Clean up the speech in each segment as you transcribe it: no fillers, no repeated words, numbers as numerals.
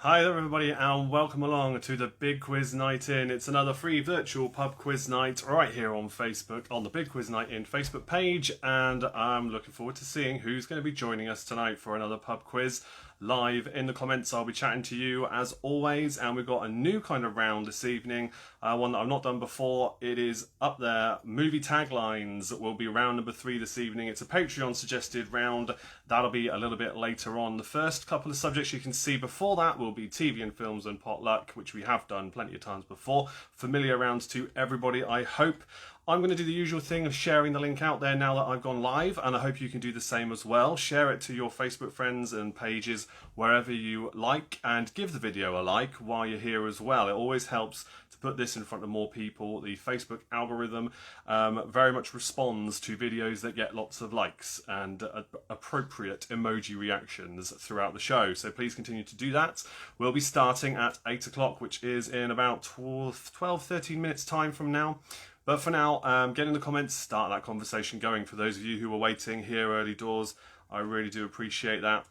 Hi there everybody and welcome along to the Big Quiz Night In. It's another free virtual pub quiz night right here on Facebook, on the Big Quiz Night In Facebook page, and I'm looking forward to seeing who's going to be joining us tonight for another pub quiz. Live in the comments I'll be chatting to you as always, and we've got a new kind of round this evening, one that I've not done before. It is up there, movie taglines will be round number 3 this evening. It's a Patreon suggested round, that'll be a little bit later on. The first couple of subjects you can see before that will be TV and films and potluck, which we have done plenty of times before. Familiar rounds to everybody, I hope. I'm going to do the usual thing of sharing the link out there now that I've gone live, and I hope you can do the same as well. Share it to your Facebook friends and pages wherever you like, and give the video a like while you're here as well. It always helps to put this in front of more people. The Facebook algorithm very much responds to videos that get lots of likes and appropriate emoji reactions throughout the show, so please continue to do that. We'll be starting at 8 o'clock, which is in about 12-13 minutes time from now. But for now, get in the comments, start that conversation going. For those of you who are waiting here early doors, I really do appreciate that.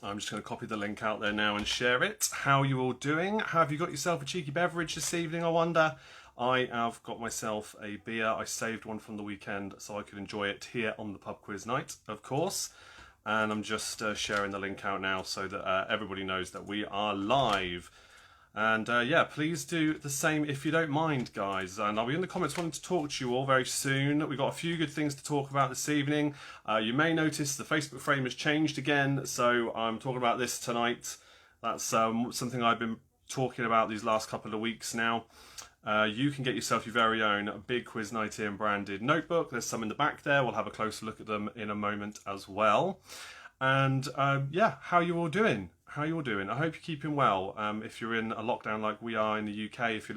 I'm just going to copy the link out there now and share it. How are you all doing? Have you got yourself a cheeky beverage this evening, I wonder? I have got myself a beer. I saved one from the weekend so I could enjoy it here on the pub quiz night, of course. And I'm just sharing the link out now so that everybody knows that we are live. And yeah, please do the same if you don't mind, guys. And I'll be in the comments wanting to talk to you all very soon. We've got a few good things to talk about this evening. You may notice the Facebook frame has changed again, so I'm talking about this tonight. That's something I've been talking about these last couple of weeks now. You can get yourself your very own Big Quiz Night In branded notebook. There's some in the back there. We'll have a closer look at them in a moment as well. And yeah, how are you all doing? How are you all doing? I hope you're keeping well. If you're in a lockdown like we are in the UK, if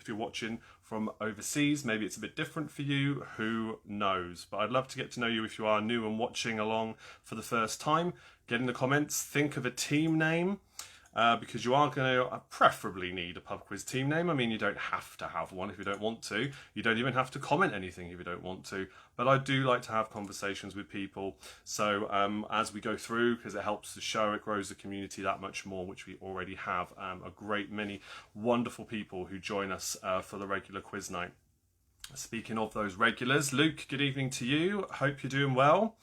you're watching from overseas, maybe it's a bit different for you. Who knows? But I'd love to get to know you if you are new and watching along for the first time. Get in the comments. Think of a team name. Because you are going to preferably need a pub quiz team name. I mean, you don't have to have one if you don't want to. You don't even have to comment anything if you don't want to. But I do like to have conversations with people. So as we go through, because it helps the show, it grows the community that much more, which we already have a great many wonderful people who join us for the regular quiz night. Speaking of those regulars, Luke, good evening to you. Hope you're doing well.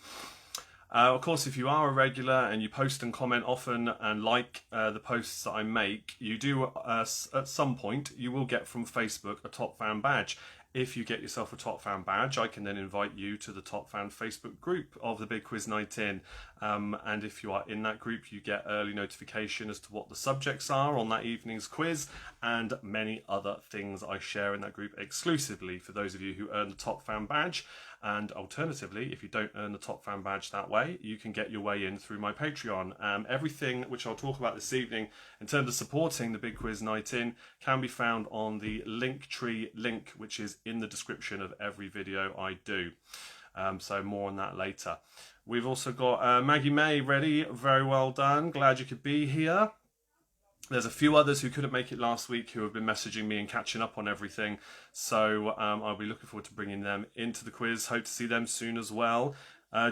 Of course, if you are a regular and you post and comment often and like the posts that I make, you do, at some point, you will get from Facebook a top fan badge. If you get yourself a top fan badge, I can then invite you to the top fan Facebook group of the Big Quiz Night In. And if you are in that group, you get early notification as to what the subjects are on that evening's quiz and many other things I share in that group exclusively for those of you who earn the top fan badge. And alternatively, if you don't earn the top fan badge that way, you can get your way in through my Patreon. Everything which I'll talk about this evening in terms of supporting the Big Quiz Night In can be found on the Linktree link, which is in the description of every video I do. So more on that later. We've also got Maggie May ready. Very well done. Glad you could be here. There's a few others who couldn't make it last week who have been messaging me and catching up on everything. So I'll be looking forward to bringing them into the quiz. Hope to see them soon as well.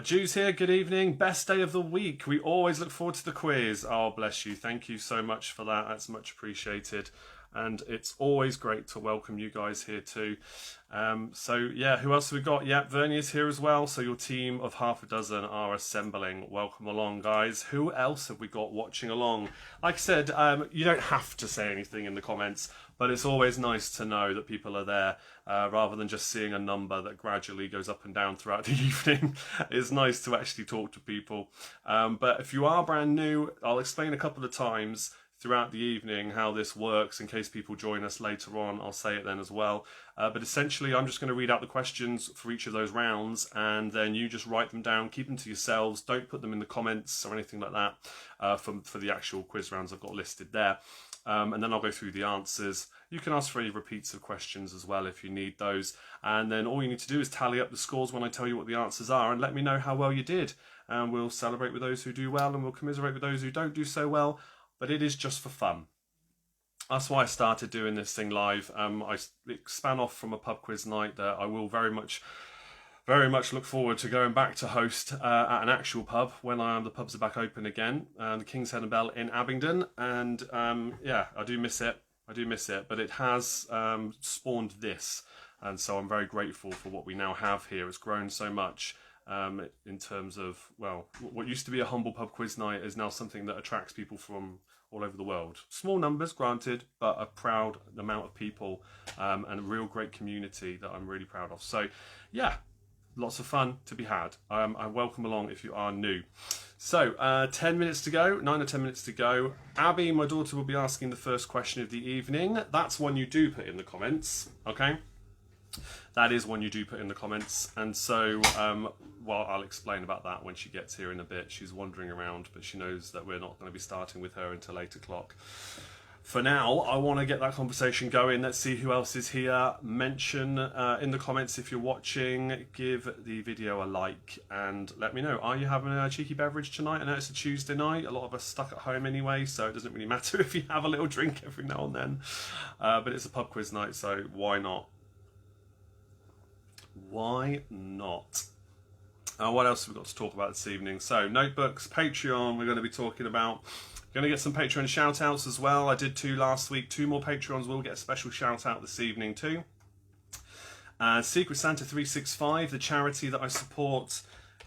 Jude's here. Good evening. Best day of the week. We always look forward to the quiz. Oh, bless you. Thank you so much for that. That's much appreciated. And it's always great to welcome you guys here too. So yeah, who else have we got? Yeah, Vernia's here as well. So your team of half a dozen are assembling. Welcome along, guys. Who else have we got watching along? Like I said, you don't have to say anything in the comments, but it's always nice to know that people are there rather than just seeing a number that gradually goes up and down throughout the evening. It's nice to actually talk to people. But if you are brand new, I'll explain a couple of times throughout the evening how this works in case people join us later on. I'll say it then as well. But essentially, I'm just going to read out the questions for each of those rounds, and then you just write them down, keep them to yourselves. Don't put them in the comments or anything like that for the actual quiz rounds I've got listed there. And then I'll go through the answers. You can ask for any repeats of questions as well if you need those. And then all you need to do is tally up the scores when I tell you what the answers are and let me know how well you ddid. And we'll celebrate with those who do well and we'll commiserate with those who don't do so well. But it is just for fun. That's why I started doing this thing live. It span off from a pub quiz night that I will very much very much look forward to going back to host at an actual pub when the pubs are back open again, the King's Head and Bell in Abingdon, and yeah, I do miss it. But it has spawned this, and so I'm very grateful for what we now have here. It's grown so much in terms of, well, what used to be a humble pub quiz night is now something that attracts people from all over the world. Small numbers, granted, but a proud amount of people and a real great community that I'm really proud of. So, yeah, lots of fun to be had. I welcome along if you are new. So, 10 minutes to go, 9 or 10 minutes to go. Abby, my daughter, will be asking the first question of the evening. That's one you do put in the comments, okay? That is one you do put in the comments. And so, well, I'll explain about that when she gets here in a bit. She's wandering around, but she knows that we're not going to be starting with her until 8 o'clock. For now, I want to get that conversation going. Let's see who else is here. Mention in the comments if you're watching. Give the video a like and let me know. Are you having a cheeky beverage tonight? I know it's a Tuesday night. A lot of us stuck at home anyway, so it doesn't really matter if you have a little drink every now and then. But it's a pub quiz night, so why not? Why not? What else have we got to talk about this evening? So, notebooks, Patreon, we're going to be talking about. Going to get some Patreon shout outs as well. I did 2 last week. 2 more Patreons will get a special shout out this evening too. Secret Santa 365, the charity that I support.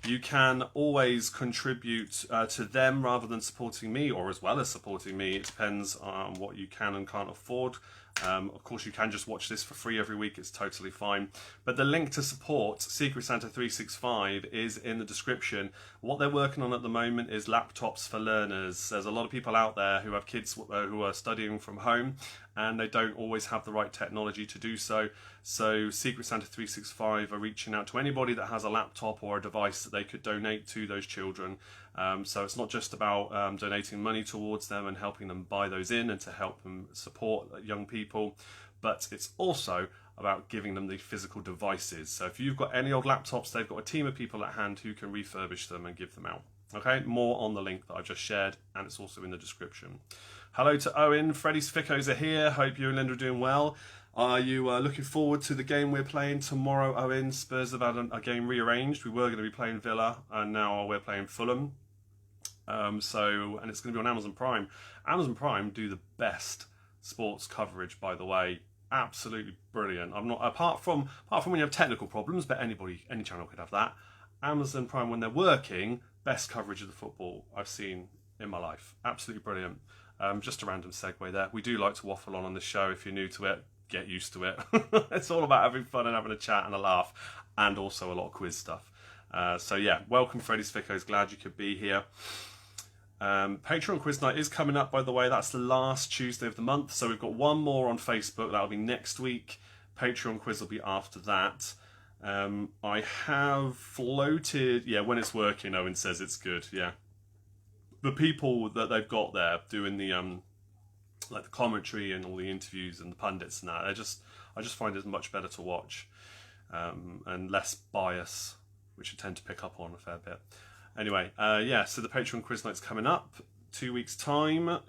You can always contribute to them rather than supporting me, or as well as supporting me. It depends on what you can and can't afford. Of course, you can just watch this for free every week. It's totally fine. But the link to support Secret Santa 365 is in the description. What they're working on at the moment is laptops for learners. There's a lot of people out there who have kids who are studying from home, and they don't always have the right technology to do so. So Secret Santa 365 are reaching out to anybody that has a laptop or a device that they could donate to those children. So it's not just about donating money towards them and helping them buy those in and to help them support young people, but it's also about giving them the physical devices. So if you've got any old laptops, they've got a team of people at hand who can refurbish them and give them out. Okay, more on the link that I've just shared, and it's also in the description. Hello to Owen. Freddie's Fickos are here. Hope you and Linda are doing well. Are you looking forward to the game we're playing tomorrow, Owen? Spurs have had a game rearranged. We were going to be playing Villa, and now we're playing Fulham. And it's going to be on Amazon Prime. Amazon Prime do the best sports coverage, by the way. Absolutely brilliant. I'm not apart from when you have technical problems, but any channel could have that. Amazon Prime, when they're working, best coverage of the football I've seen in my life. Absolutely brilliant. Just a random segue there. We do like to waffle on this show. If you're new to it, get used to it. It's all about having fun and having a chat and a laugh, and also a lot of quiz stuff. So yeah, welcome Freddie's Fickos. Glad you could be here. Patreon quiz night is coming up, by the way. That's the last Tuesday of the month, so we've got one more on Facebook. That'll be next week. Patreon quiz will be after that. I have floated, yeah, when it's working, Owen says it's good. Yeah, the people that they've got there doing the like the commentary and all the interviews and the pundits and that, I just find it much better to watch, and less bias, which I tend to pick up on a fair bit. Anyway, yeah, so the Patreon quiz night's coming up, 2 weeks' time.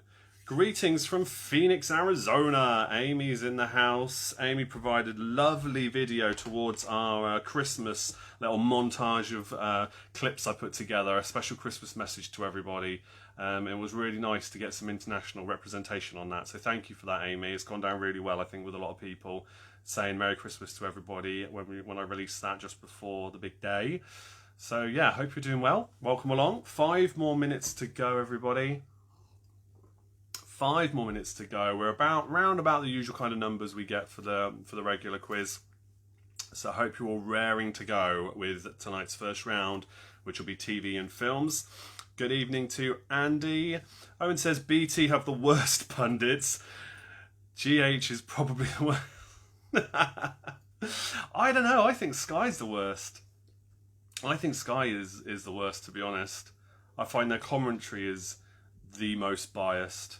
Greetings from Phoenix, Arizona. Amy's in the house. Amy provided lovely video towards our Christmas little montage of clips I put together, a special Christmas message to everybody. It was really nice to get some international representation on that, so thank you for that, Amy. It's gone down really well, I think, with a lot of people saying Merry Christmas to everybody when I released that just before the big day. So yeah, hope you're doing well. Welcome along. 5 more minutes to go, everybody. 5 more minutes to go. We're round about the usual kind of numbers we get for the regular quiz. So I hope you're all raring to go with tonight's first round, which will be TV and films. Good evening to Andy. Owen says BT have the worst pundits. GH is probably the worst. I don't know. I think Sky's the worst. I think Sky is the worst, to be honest. I find their commentary is the most biased.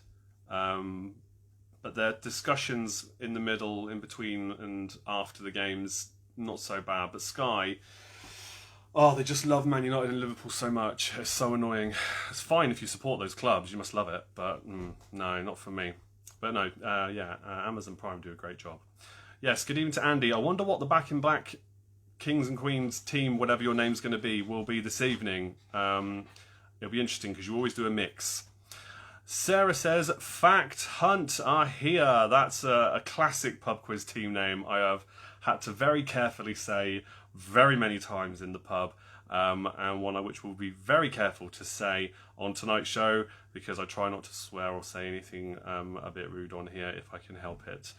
But their discussions in the middle, in between and after the games, not so bad. But Sky, oh, they just love Man United and Liverpool so much. It's so annoying. It's fine if you support those clubs, you must love it. But no, not for me. But no, yeah, Amazon Prime do a great job. Yes, good evening to Andy. I wonder what the Back in Black Kings and Queens team, whatever your name's going to be, will be this evening. It'll be interesting because you always do a mix. Sarah says, Fact Hunt are here. That's a classic pub quiz team name I have had to very carefully say very many times in the pub, and one which we'll be very careful to say on tonight's show because I try not to swear or say anything a bit rude on here if I can help it.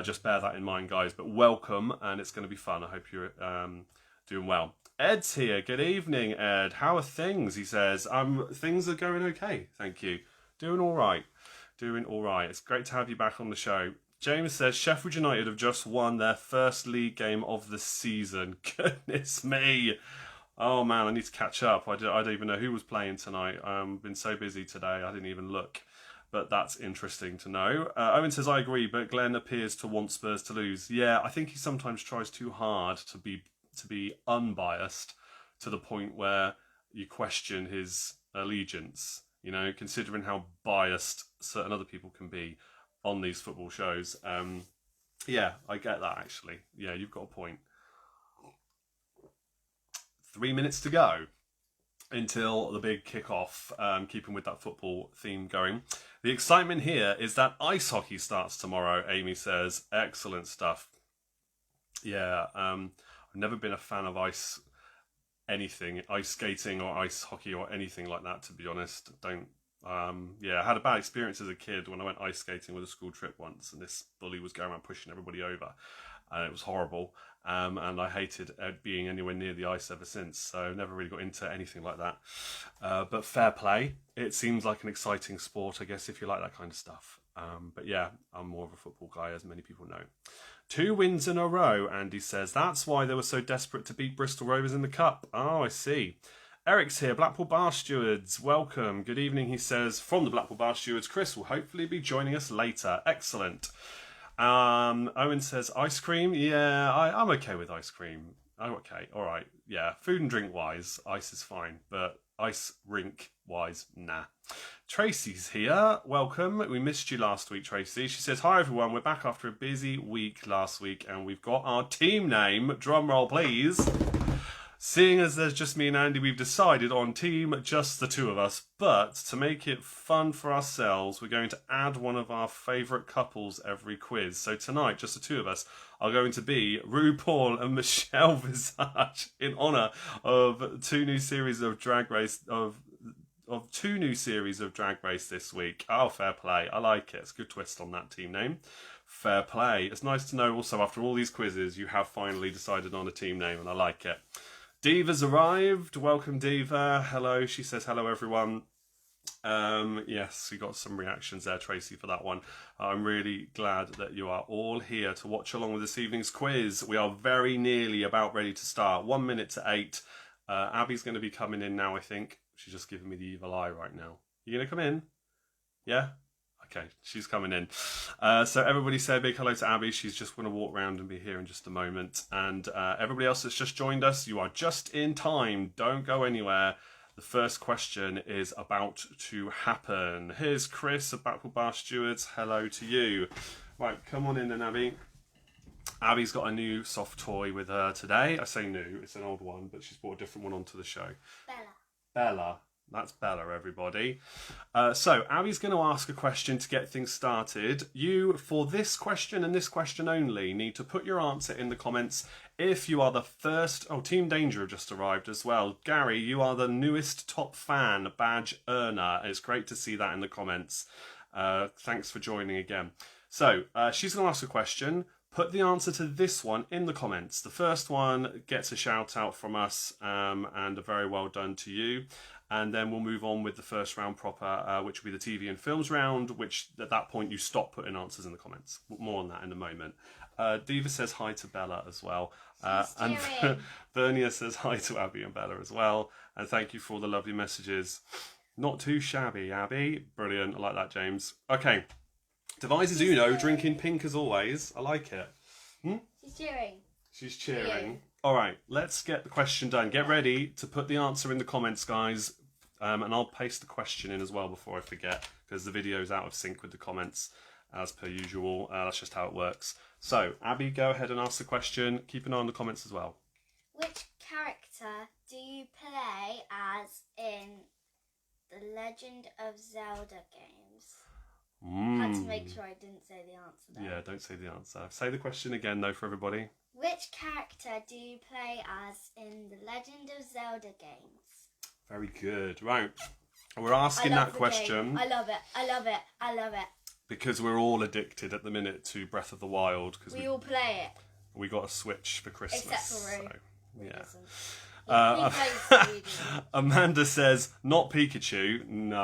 Just bear that in mind, guys. But welcome, and it's going to be fun. I hope you're doing well. Ed's here. Good evening, Ed. How are things? He says, things are going okay, thank you. Doing all right. Doing all right. It's great to have you back on the show. James says, Sheffield United have just won their first league game of the season. Goodness me. Oh, man, I need to catch up. I don't even know who was playing tonight. I've been so busy today, I didn't even look. But that's interesting to know. Owen says, I agree, but Glenn appears to want Spurs to lose. Yeah, I think he sometimes tries too hard to be unbiased to the point where you question his allegiance, you know, considering how biased certain other people can be on these football shows. Yeah, I get that, actually. Yeah, you've got a point. 3 minutes to go until the big kick-off, keeping with that football theme going. The excitement here is that ice hockey starts tomorrow, Amy says. Excellent stuff. Yeah, I've never been a fan of ice skating or ice hockey or anything like that, to be honest. Yeah, I had a bad experience as a kid when I went ice skating with a school trip once, and this bully was going around pushing everybody over, and it was horrible. And I hated being anywhere near the ice ever since, so I've never really got into anything like that. But fair play. It seems like an exciting sport, I guess, if you like that kind of stuff. But yeah, I'm more of a football guy, as many people know. 2 wins in a row, Andy says. That's why they were so desperate to beat Bristol Rovers in the Cup. Oh, I see. Eric's here, Blackpool Bar Stewards. Welcome. Good evening, he says. From the Blackpool Bar Stewards, Chris will hopefully be joining us later. Excellent. Owen says, ice cream? Yeah, I'm okay with ice cream. I'm okay. All right. Yeah, food and drink wise, ice is fine. But ice rink wise, nah. Tracy's here. Welcome. We missed you last week, Tracy. She says, hi everyone. We're back after a busy week last week and we've got our team name. Drum roll, please. Seeing as there's just me and Andy, we've decided on team just the two of us. But to make it fun for ourselves, we're going to add one of our favourite couples every quiz. So tonight, just the two of us are going to be RuPaul and Michelle Visage in honour of two new series of Drag Race this week. Oh, fair play. I like it. It's a good twist on that team name. Fair play. It's nice to know also after all these quizzes you have finally decided on a team name, and I like it. Diva's arrived. Welcome, Diva. Hello. She says hello, everyone. Yes, we got some reactions there, Tracy, for that one. I'm really glad that you are all here to watch along with this evening's quiz. We are very nearly about ready to start. 1 minute to 8. Abby's going to be coming in now, I think. She's just giving me the evil eye right now. You going to come in? Yeah? Okay, she's coming in. So everybody say a big hello to Abby. She's just going to walk around and be here in just a moment. And everybody else that's just joined us, you are just in time. Don't go anywhere. The first question is about to happen. Here's Chris of Blackpool Bar Stewards. Hello to you. Right, come on in then, Abby. Abby's got a new soft toy with her today. I say new, it's an old one, but she's brought a different one onto the show. Bella. That's Bella, everybody. So, Abby's going to ask a question to get things started. You, for this question and this question only, need to put your answer in the comments if you are the first... Oh, Team Danger have just arrived as well. Gary, you are the newest top fan badge earner. It's great to see that in the comments. Thanks for joining again. So, she's going to ask a question. Put the answer to this one in the comments. The first one gets a shout out from us and a very well done to you. And then we'll move on with the first round proper, which will be the TV and films round, which at that point you stop putting answers in the comments. More on that in a moment. Diva says hi to Bella as well. And Vernia says hi to Abby and Bella as well. And thank you for all the lovely messages. Not too shabby, Abby. Brilliant. I like that, James. Okay. Devices Uno, drinking pink as always. I like it. She's cheering. She's cheering. All right, let's get the question done. Get ready to put the answer in the comments, guys. And I'll paste the question in as well before I forget, because the video's out of sync with the comments, as per usual. That's just how it works. So, Abby, go ahead and ask the question. Keep an eye on the comments as well. Which character do you play as in the Legend of Zelda games? Had to make sure I didn't say the answer there. Yeah, don't say the answer. Say the question again, though, for everybody. Which character do you play as in the Legend of Zelda games? Very good. Right. We're asking that question. Game. I love it. I love it. I love it. Because we're all addicted at the minute to Breath of the Wild. Because we all play it. We got a Switch for Christmas. Except for Rue. So, yeah. He Amanda says, not Pikachu. No.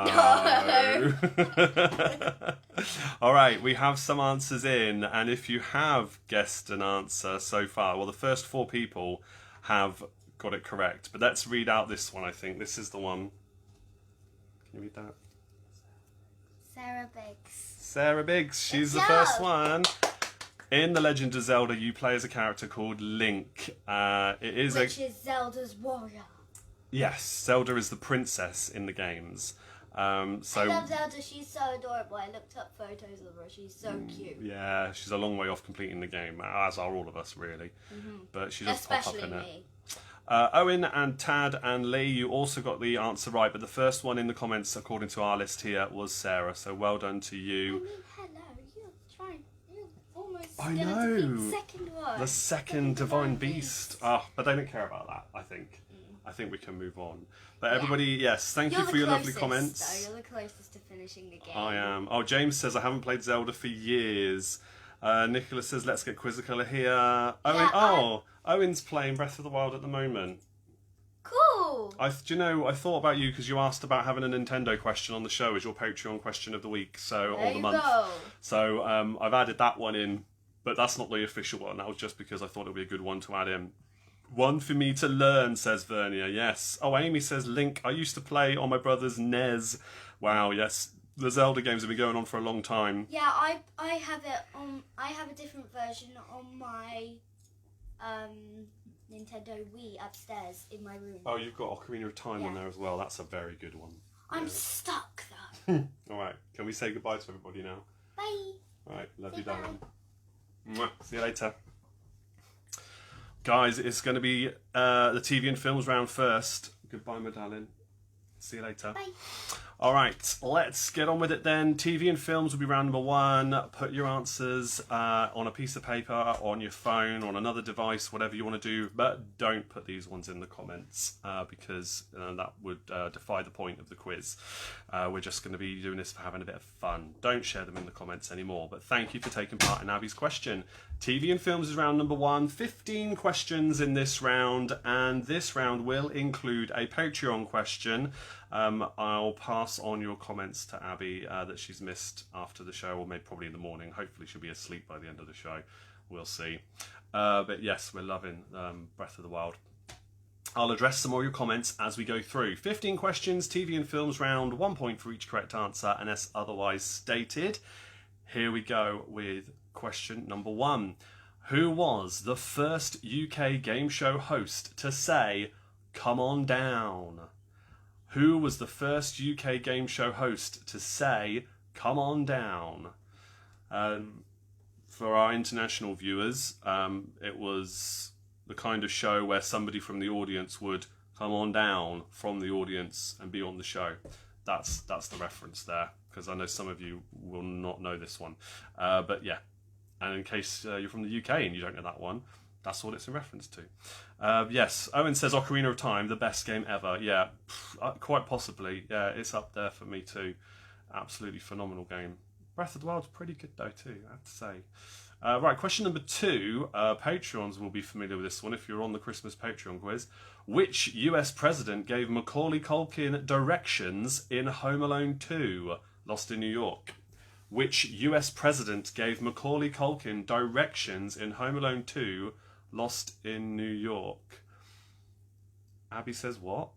All right, we have some answers in, and if you have guessed an answer so far, well, the first 4 people have got it correct. But let's read out this one, I think. This is the one. Can you read that? Sarah Biggs. Sarah Biggs, she's the first one. In The Legend of Zelda, you play as a character called Link. Which is Zelda's warrior. Yes, Zelda is the princess in the games. I love Zelda, she's so adorable. I looked up photos of her, she's so cute. Yeah, she's a long way off completing the game, as are all of us, really. But she does pop up in it. Owen and Tad and Lee, you also got the answer right, but the first one in the comments, according to our list here, was Sarah, so well done to you. Hello, you're trying... I know. Second one. The second Divine Beast. Oh, but they don't care about that, I think. I think we can move on. But everybody, yes, thank you for your lovely comments. Though. You're the closest to finishing the game. I am. Oh, James says, I haven't played Zelda for years. Nicholas says, let's get quizzical here. Owen's playing Breath of the Wild at the moment. Cool. Do you know, I thought about you because you asked about having a Nintendo question on the show as your Patreon question of the week, or the month. Go. So I've added that one in, but that's not the official one. That was just because I thought it would be a good one to add in. One for me to learn, says Vernia. Yes. Oh, Amy says, Link, I used to play on my brother's NES. Wow, yes. The Zelda games have been going on for a long time. Yeah, I have it on. I have a different version on my Nintendo Wii upstairs in my room. Oh, you've got Ocarina of Time on there as well. That's a very good one. I'm stuck though. All right, can we say goodbye to everybody now? Bye. All right, love you, darling. See you later. Guys, it's going to be the TV and films round first. Goodbye, my darling. See you later. Bye. All right, let's get on with it then. TV and films will be round number 1. Put your answers on a piece of paper, on your phone, on another device, whatever you want to do. But don't put these ones in the comments because that would defy the point of the quiz. We're just going to be doing this for having a bit of fun. Don't share them in the comments anymore. But thank you for taking part in Abby's question. TV and films is round number 1. 15 questions in this round, and this round will include a Patreon question. I'll pass on your comments to Abby that she's missed after the show, or maybe probably in the morning. Hopefully she'll be asleep by the end of the show. We'll see. But yes, we're loving Breath of the Wild. I'll address some more of your comments as we go through. 15 questions, TV and films round, 1 point for each correct answer, unless otherwise stated. Here we go with question number 1. Who was the first UK game show host to say, "Come on down"? Who was the first UK game show host to say, "Come on down"? For our international viewers, it was the kind of show where somebody from the audience would come on down from the audience and be on the show. That's the reference there, because I know some of you will not know this one. But yeah, and in case you're from the UK and you don't know that one, that's what it's in reference to. Yes, Owen says Ocarina of Time, the best game ever. Yeah, quite possibly. Yeah, it's up there for me too. Absolutely phenomenal game. Breath of the Wild's pretty good though too, I have to say. Right, question number 2. Patrons will be familiar with this one if you're on the Christmas Patreon quiz. Which US president gave Macaulay Culkin directions in Home Alone 2, Lost in New York? Which US president gave Macaulay Culkin directions in Home Alone 2, Lost in New York? Abby says what?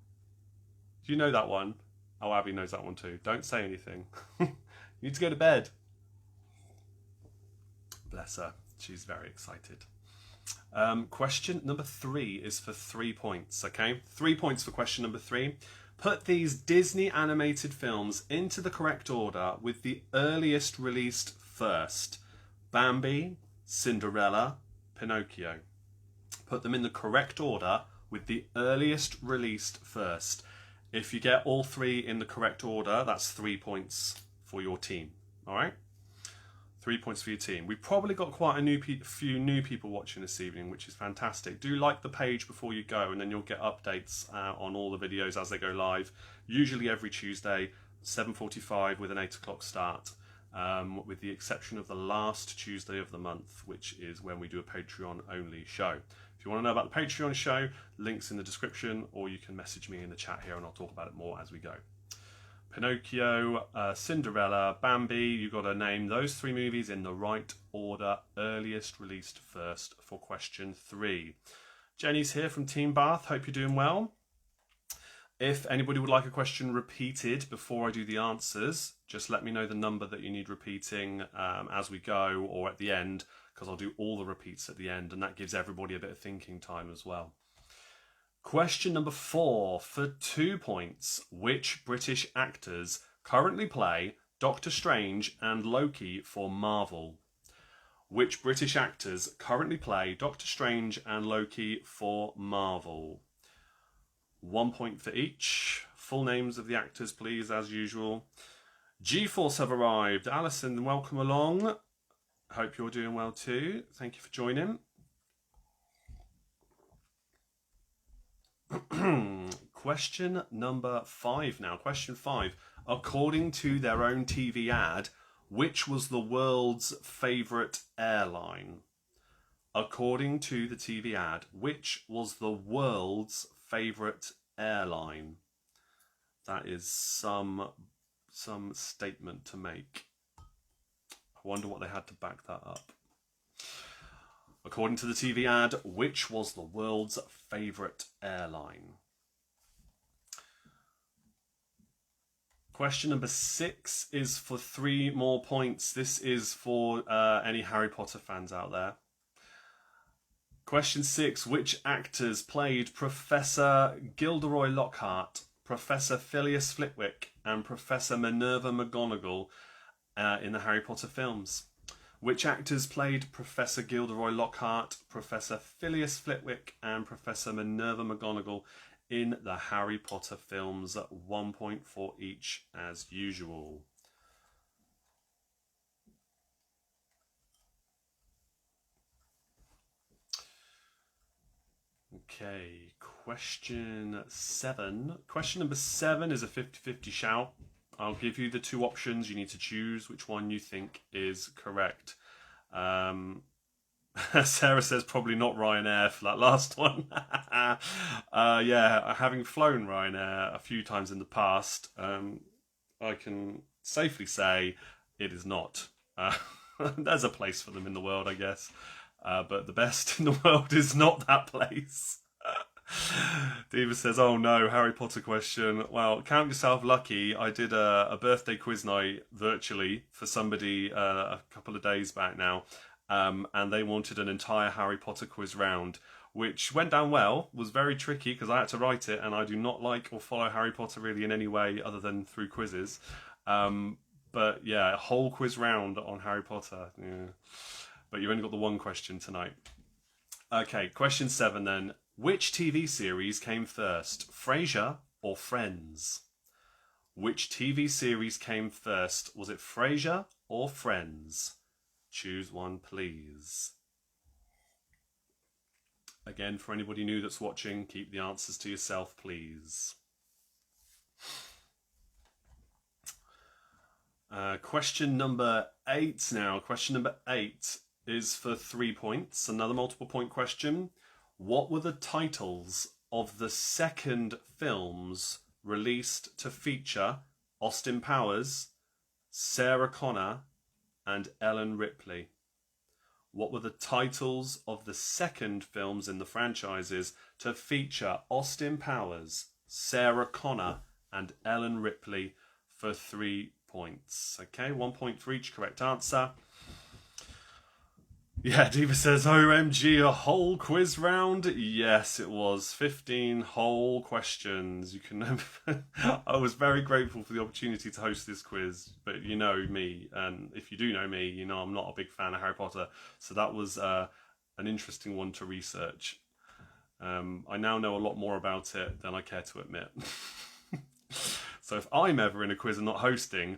Do you know that one? Oh, Abby knows that one too. Don't say anything. You need to go to bed. Bless her. She's very excited. Question number 3 is for 3 points, okay? 3 points for question number 3. Put these Disney animated films into the correct order with the earliest released first. Bambi, Cinderella, Pinocchio. Put them in the correct order with the earliest released first. If you get all 3 in the correct order, that's 3 points for your team. All right? 3 points for your team. We've probably got quite a few new people watching this evening, which is fantastic. Do like the page before you go, and then you'll get updates on all the videos as they go live. Usually every Tuesday, 7:45 with an 8 o'clock start, with the exception of the last Tuesday of the month, which is when we do a Patreon-only show. If you want to know about the Patreon show, links in the description, or you can message me in the chat here and I'll talk about it more as we go. Pinocchio, Cinderella, Bambi, you've got to name those 3 movies in the right order, earliest released first for question 3. Jenny's here from Team Bath, hope you're doing well. If anybody would like a question repeated before I do the answers, just let me know the number that you need repeating as we go or at the end, because I'll do all the repeats at the end, and that gives everybody a bit of thinking time as well. Question number 4 for 2 points. Which British actors currently play Doctor Strange and Loki for Marvel? Which British actors currently play Doctor Strange and Loki for Marvel? 1 point for each. Full names of the actors, please, as usual. G-Force have arrived. Alison, welcome along. Hope you're doing well too. Thank you for joining. Question number 5 now. Question 5. According to their own TV ad, which was the world's favourite airline? According to the TV ad, which was the world's favourite airline? That is some statement to make. I wonder what they had to back that up. According to the TV ad, which was the world's favourite airline? Question number 6 is for 3 more points. This is for any Harry Potter fans out there. Question 6. Which actors played Professor Gilderoy Lockhart, Professor Phileas Flitwick, and Professor Minerva McGonagall in the Harry Potter films? Which actors played Professor Gilderoy Lockhart, Professor Phileas Flitwick, and Professor Minerva McGonagall in the Harry Potter films? 1 point for each, as usual. Okay, question 7. Question number 7 is a 50-50 shout. I'll give you the 2 options. You need to choose which one you think is correct. Sarah says probably not Ryanair for that last one. Yeah, having flown Ryanair a few times in the past, I can safely say it is not. There's a place for them in the world, I guess. But the best in the world is not that place. Diva says, oh no, Harry Potter question. Well, count yourself lucky. I did a birthday quiz night virtually for somebody a couple of days back now, and they wanted an entire Harry Potter quiz round, which went down well, was very tricky because I had to write it, and I do not like or follow Harry Potter really in any way other than through quizzes. But yeah, a whole quiz round on Harry Potter. Yeah. But you've only got the 1 question tonight. Okay, question 7 then. Which TV series came first, Frasier or Friends? Which TV series came first? Was it Frasier or Friends? Choose one, please. Again, for anybody new that's watching, keep the answers to yourself, please. Question number 8 now. Question number 8 is for 3 points. Another multiple point question. What were the titles of the second films released to feature Austin Powers, Sarah Connor, and Ellen Ripley? What were the titles of the second films in the franchises to feature Austin Powers, Sarah Connor, and Ellen Ripley for 3 points? Okay, 1 point for each correct answer. Yeah, Diva says, OMG, a whole quiz round? Yes, it was. 15 whole questions. You can. I was very grateful for the opportunity to host this quiz, but you know me, and if you do know me, you know I'm not a big fan of Harry Potter, so that was an interesting one to research. I now know a lot more about it than I care to admit. So if I'm ever in a quiz and not hosting,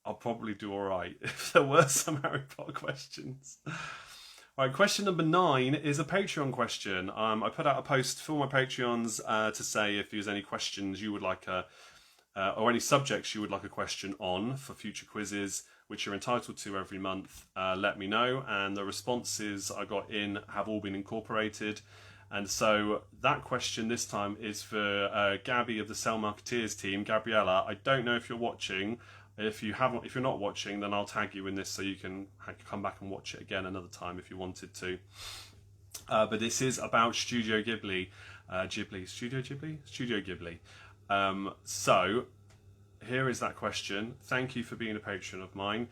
I'll probably do all right if there were some Harry Potter questions. All right, question number 9 is a Patreon question. I put out a post for my Patreons to say if there's any questions you would like or any subjects you would like a question on for future quizzes, which you're entitled to every month, let me know. And the responses I got in have all been incorporated. And so that question this time is for Gabby of the Cell Marketeers team. Gabriella, I don't know if you're watching. If you're not watching, then I'll tag you in this so you can come back and watch it again another time if you wanted to. But this is about Studio Ghibli. Studio Ghibli. So here is that question. Thank you for being a patron of mine.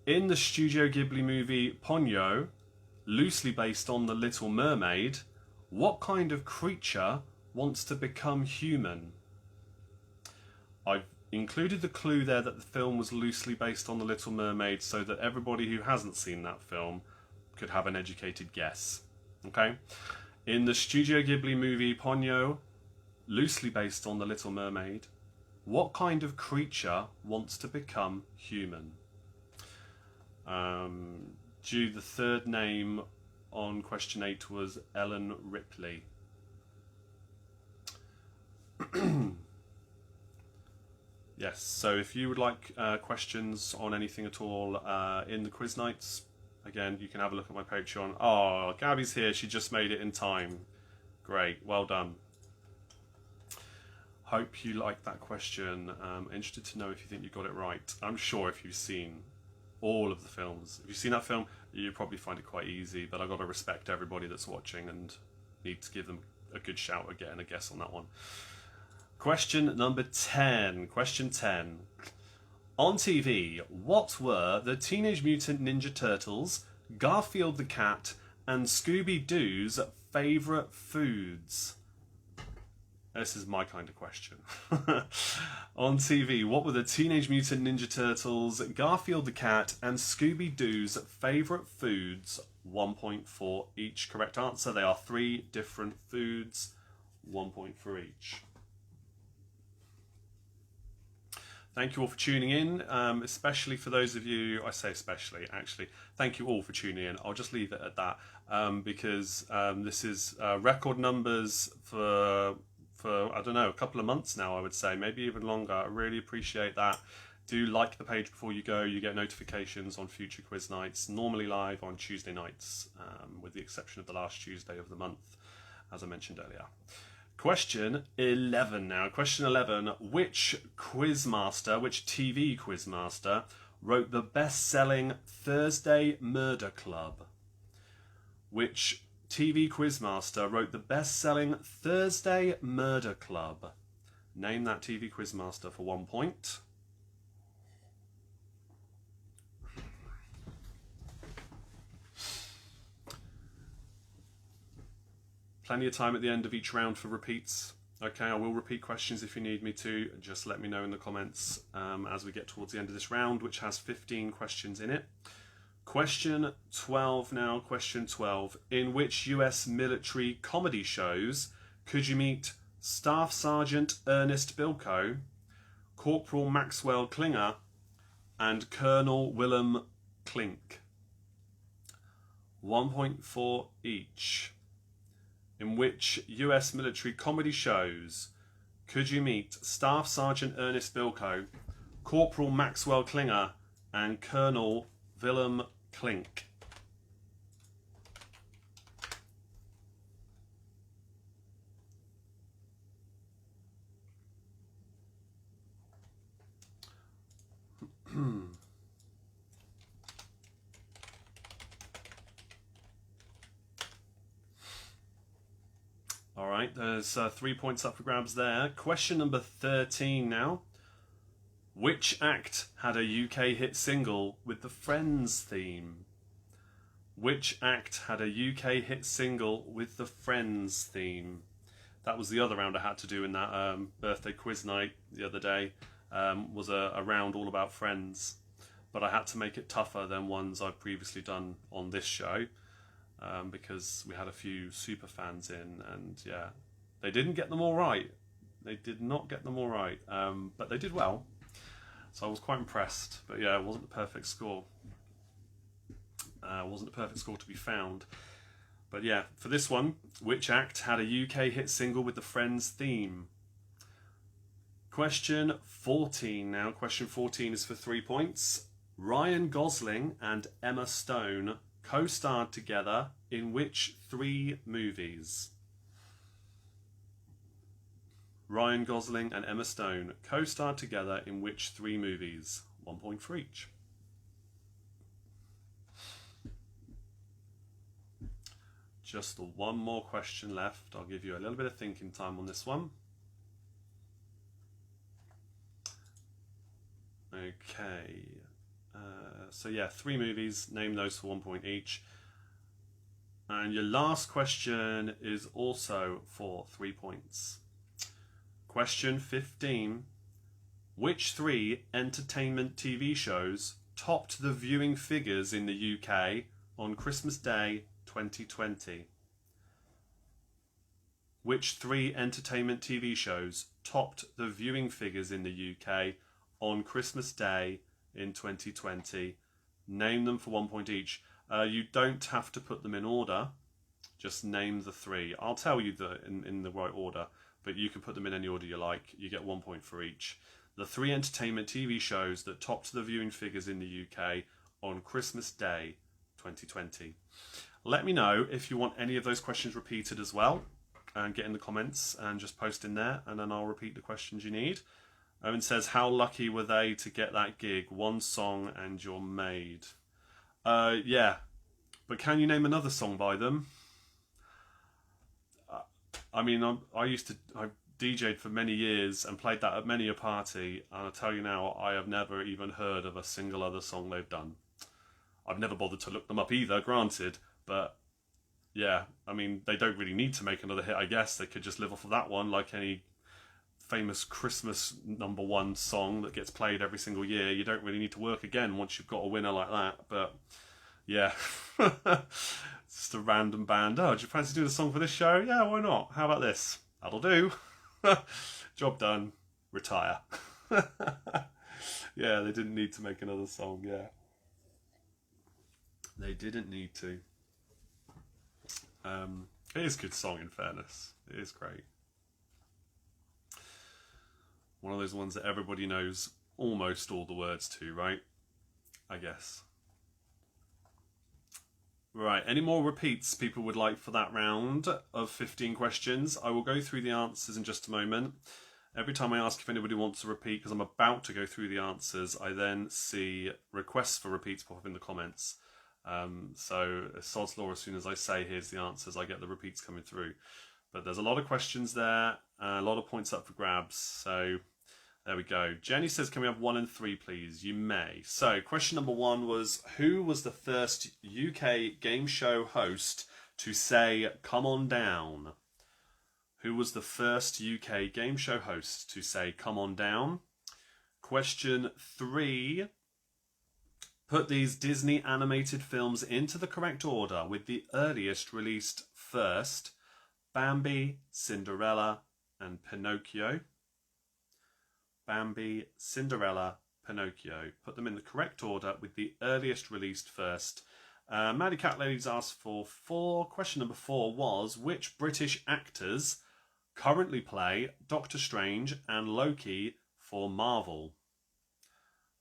In the Studio Ghibli movie Ponyo, loosely based on The Little Mermaid, what kind of creature wants to become human? I've included the clue there that the film was loosely based on The Little Mermaid so that everybody who hasn't seen that film could have an educated guess. Okay? In the Studio Ghibli movie Ponyo, loosely based on The Little Mermaid, what kind of creature wants to become human? The third name on question 8 was Ellen Ripley. Yes, so if you would like questions on anything at all in the quiz nights, again, you can have a look at my Patreon. Oh, Gabby's here. She just made it in time. Great. Well done. Hope you like that question. Interested to know if you think you got it right. I'm sure if you've seen all of the films. If you've seen that film, you probably find it quite easy, but I've got to respect everybody that's watching and need to give them a good shout at getting a guess on that one. Question number 10. Question 10. On TV, what were the Teenage Mutant Ninja Turtles, Garfield the Cat, and Scooby-Doo's favourite foods? This is my kind of question. On TV, what were the Teenage Mutant Ninja Turtles, Garfield the Cat, and Scooby-Doo's favourite foods? 1 point for each correct answer. They are 3 different foods. 1 point for each. Thank you all for tuning in, especially for those of you, I say especially, actually, thank you all for tuning in. I'll just leave it at that because this is record numbers for, I don't know, a couple of months now, I would say, maybe even longer. I really appreciate that. Do like the page before you go. You get notifications on future quiz nights, normally live on Tuesday nights, with the exception of the last Tuesday of the month, as I mentioned earlier. Question 11 now. Question 11. Which TV quizmaster wrote the best-selling Thursday Murder Club? Which TV quizmaster wrote the best-selling Thursday Murder Club? Name that TV quizmaster for 1 point. Plenty of time at the end of each round for repeats. Okay, I will repeat questions if you need me to. Just let me know in the comments as we get towards the end of this round, which has 15 questions in it. Question 12 now. Question 12. In which US military comedy shows could you meet Staff Sergeant Ernest Bilko, Corporal Maxwell Klinger, and Colonel Willem Klink? 1 point for each. In which US military comedy shows could you meet Staff Sergeant Ernest Bilko, Corporal Maxwell Klinger, and Colonel Willem Klink? All right, there's 3 points up for grabs there. Question number 13 now. Which act had a UK hit single with the Friends theme? Which act had a UK hit single with the Friends theme? That was the other round I had to do in that birthday quiz night the other day. Was a round all about Friends. But I had to make it tougher than ones I've previously done on this show. because we had a few super fans in, and yeah, they didn't get them all right. They did not get them all right, but they did well. So I was quite impressed. But yeah, it wasn't the perfect score. Wasn't a perfect score to be found. But yeah, for this one, which act had a UK hit single with the Friends theme? Question 14 now. Question 14 is for 3 points. Ryan Gosling and Emma Stone co-starred together in which 3 movies? Ryan Gosling and Emma Stone co-starred together in which 3 movies? 1 point for each. Just the one more question left. I'll give you a little bit of thinking time on this one. Okay. So yeah, 3 movies. Name those for 1 point each. And your last question is also for 3 points. Question 15. Which 3 entertainment TV shows topped the viewing figures in the UK on Christmas Day 2020? Which 3 entertainment TV shows topped the viewing figures in the UK on Christmas Day in 2020? Name them for 1 point each. You don't have to put them in order. Just name the 3. I'll tell you in the right order, but you can put them in any order you like. You get 1 point for each. The 3 entertainment TV shows that topped the viewing figures in the UK on Christmas Day 2020. Let me know if you want any of those questions repeated as well, and get in the comments and just post in there, and then I'll repeat the questions you need. Owen says, how lucky were they to get that gig? 1 song and you're made. Yeah, but can you name another song by them? I mean, I DJ'd for many years and played that at many a party, and I tell you now, I have never even heard of a single other song they've done. I've never bothered to look them up either, granted, but yeah, I mean, they don't really need to make another hit, I guess. They could just live off of that one, like any famous Christmas #1 song that gets played every single year. You don't really need to work again once you've got a winner like that, but yeah. It's just a random band. Oh, do you fancy doing a song for this show? Yeah, why not? How about this? That'll do. Job done. Retire. Yeah, they didn't need to make another song, yeah. They didn't need to. It is a good song, in fairness. It is great. One of those ones that everybody knows almost all the words to, right? I guess. Right, any more repeats people would like for that round of 15 questions? I will go through the answers in just a moment. Every time I ask if anybody wants to repeat, because I'm about to go through the answers, I then see requests for repeats pop up in the comments. So sod's law, as soon as I say here's the answers, I get the repeats coming through. But there's a lot of questions there, a lot of points up for grabs, so there we go. Jenny says, can we have 1 and 3, please? You may. So question number 1 was, who was the first UK game show host to say, come on down? Who was the first UK game show host to say, come on down? Question 3, put these Disney animated films into the correct order with the earliest released first: Bambi, Cinderella, and Pinocchio. Bambi, Cinderella, Pinocchio. Put them in the correct order with the earliest released first. Maddie Cat Ladies asked for 4. Question number 4 was, which British actors currently play Doctor Strange and Loki for Marvel?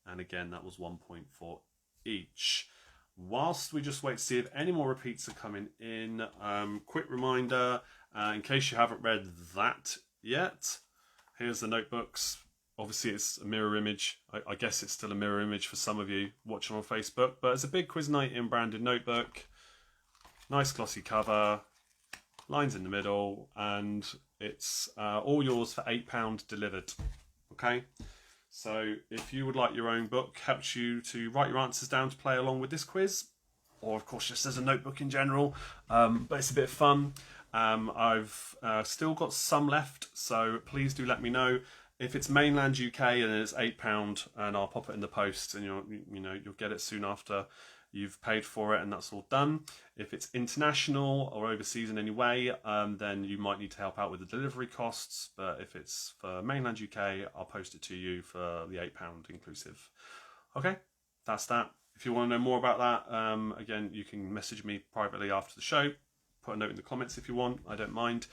And again, that was 1 point for each. Whilst we just wait to see if any more repeats are coming in, quick reminder, in case you haven't read that yet, here's the notebooks. Obviously it's a mirror image. I guess it's still a mirror image for some of you watching on Facebook, but it's a big Quiz Night in branded notebook. Nice glossy cover, lines in the middle, and it's all yours for £8 delivered. Okay? So if you would like your own book, helps you to write your answers down to play along with this quiz, or of course just as a notebook in general, but it's a bit of fun. I've still got some left, so please do let me know. If it's mainland UK and it's £8, and I'll pop it in the post, and you'll get it soon after. you've paid for it and that's all done. If it's international or overseas in any way, then you might need to help out with the delivery costs. But if it's for mainland UK, I'll post it to you for the £8 inclusive. Okay, that's that. If you want to know more about that, again, you can message me privately after the show. Put a note in the comments if you want. I don't mind.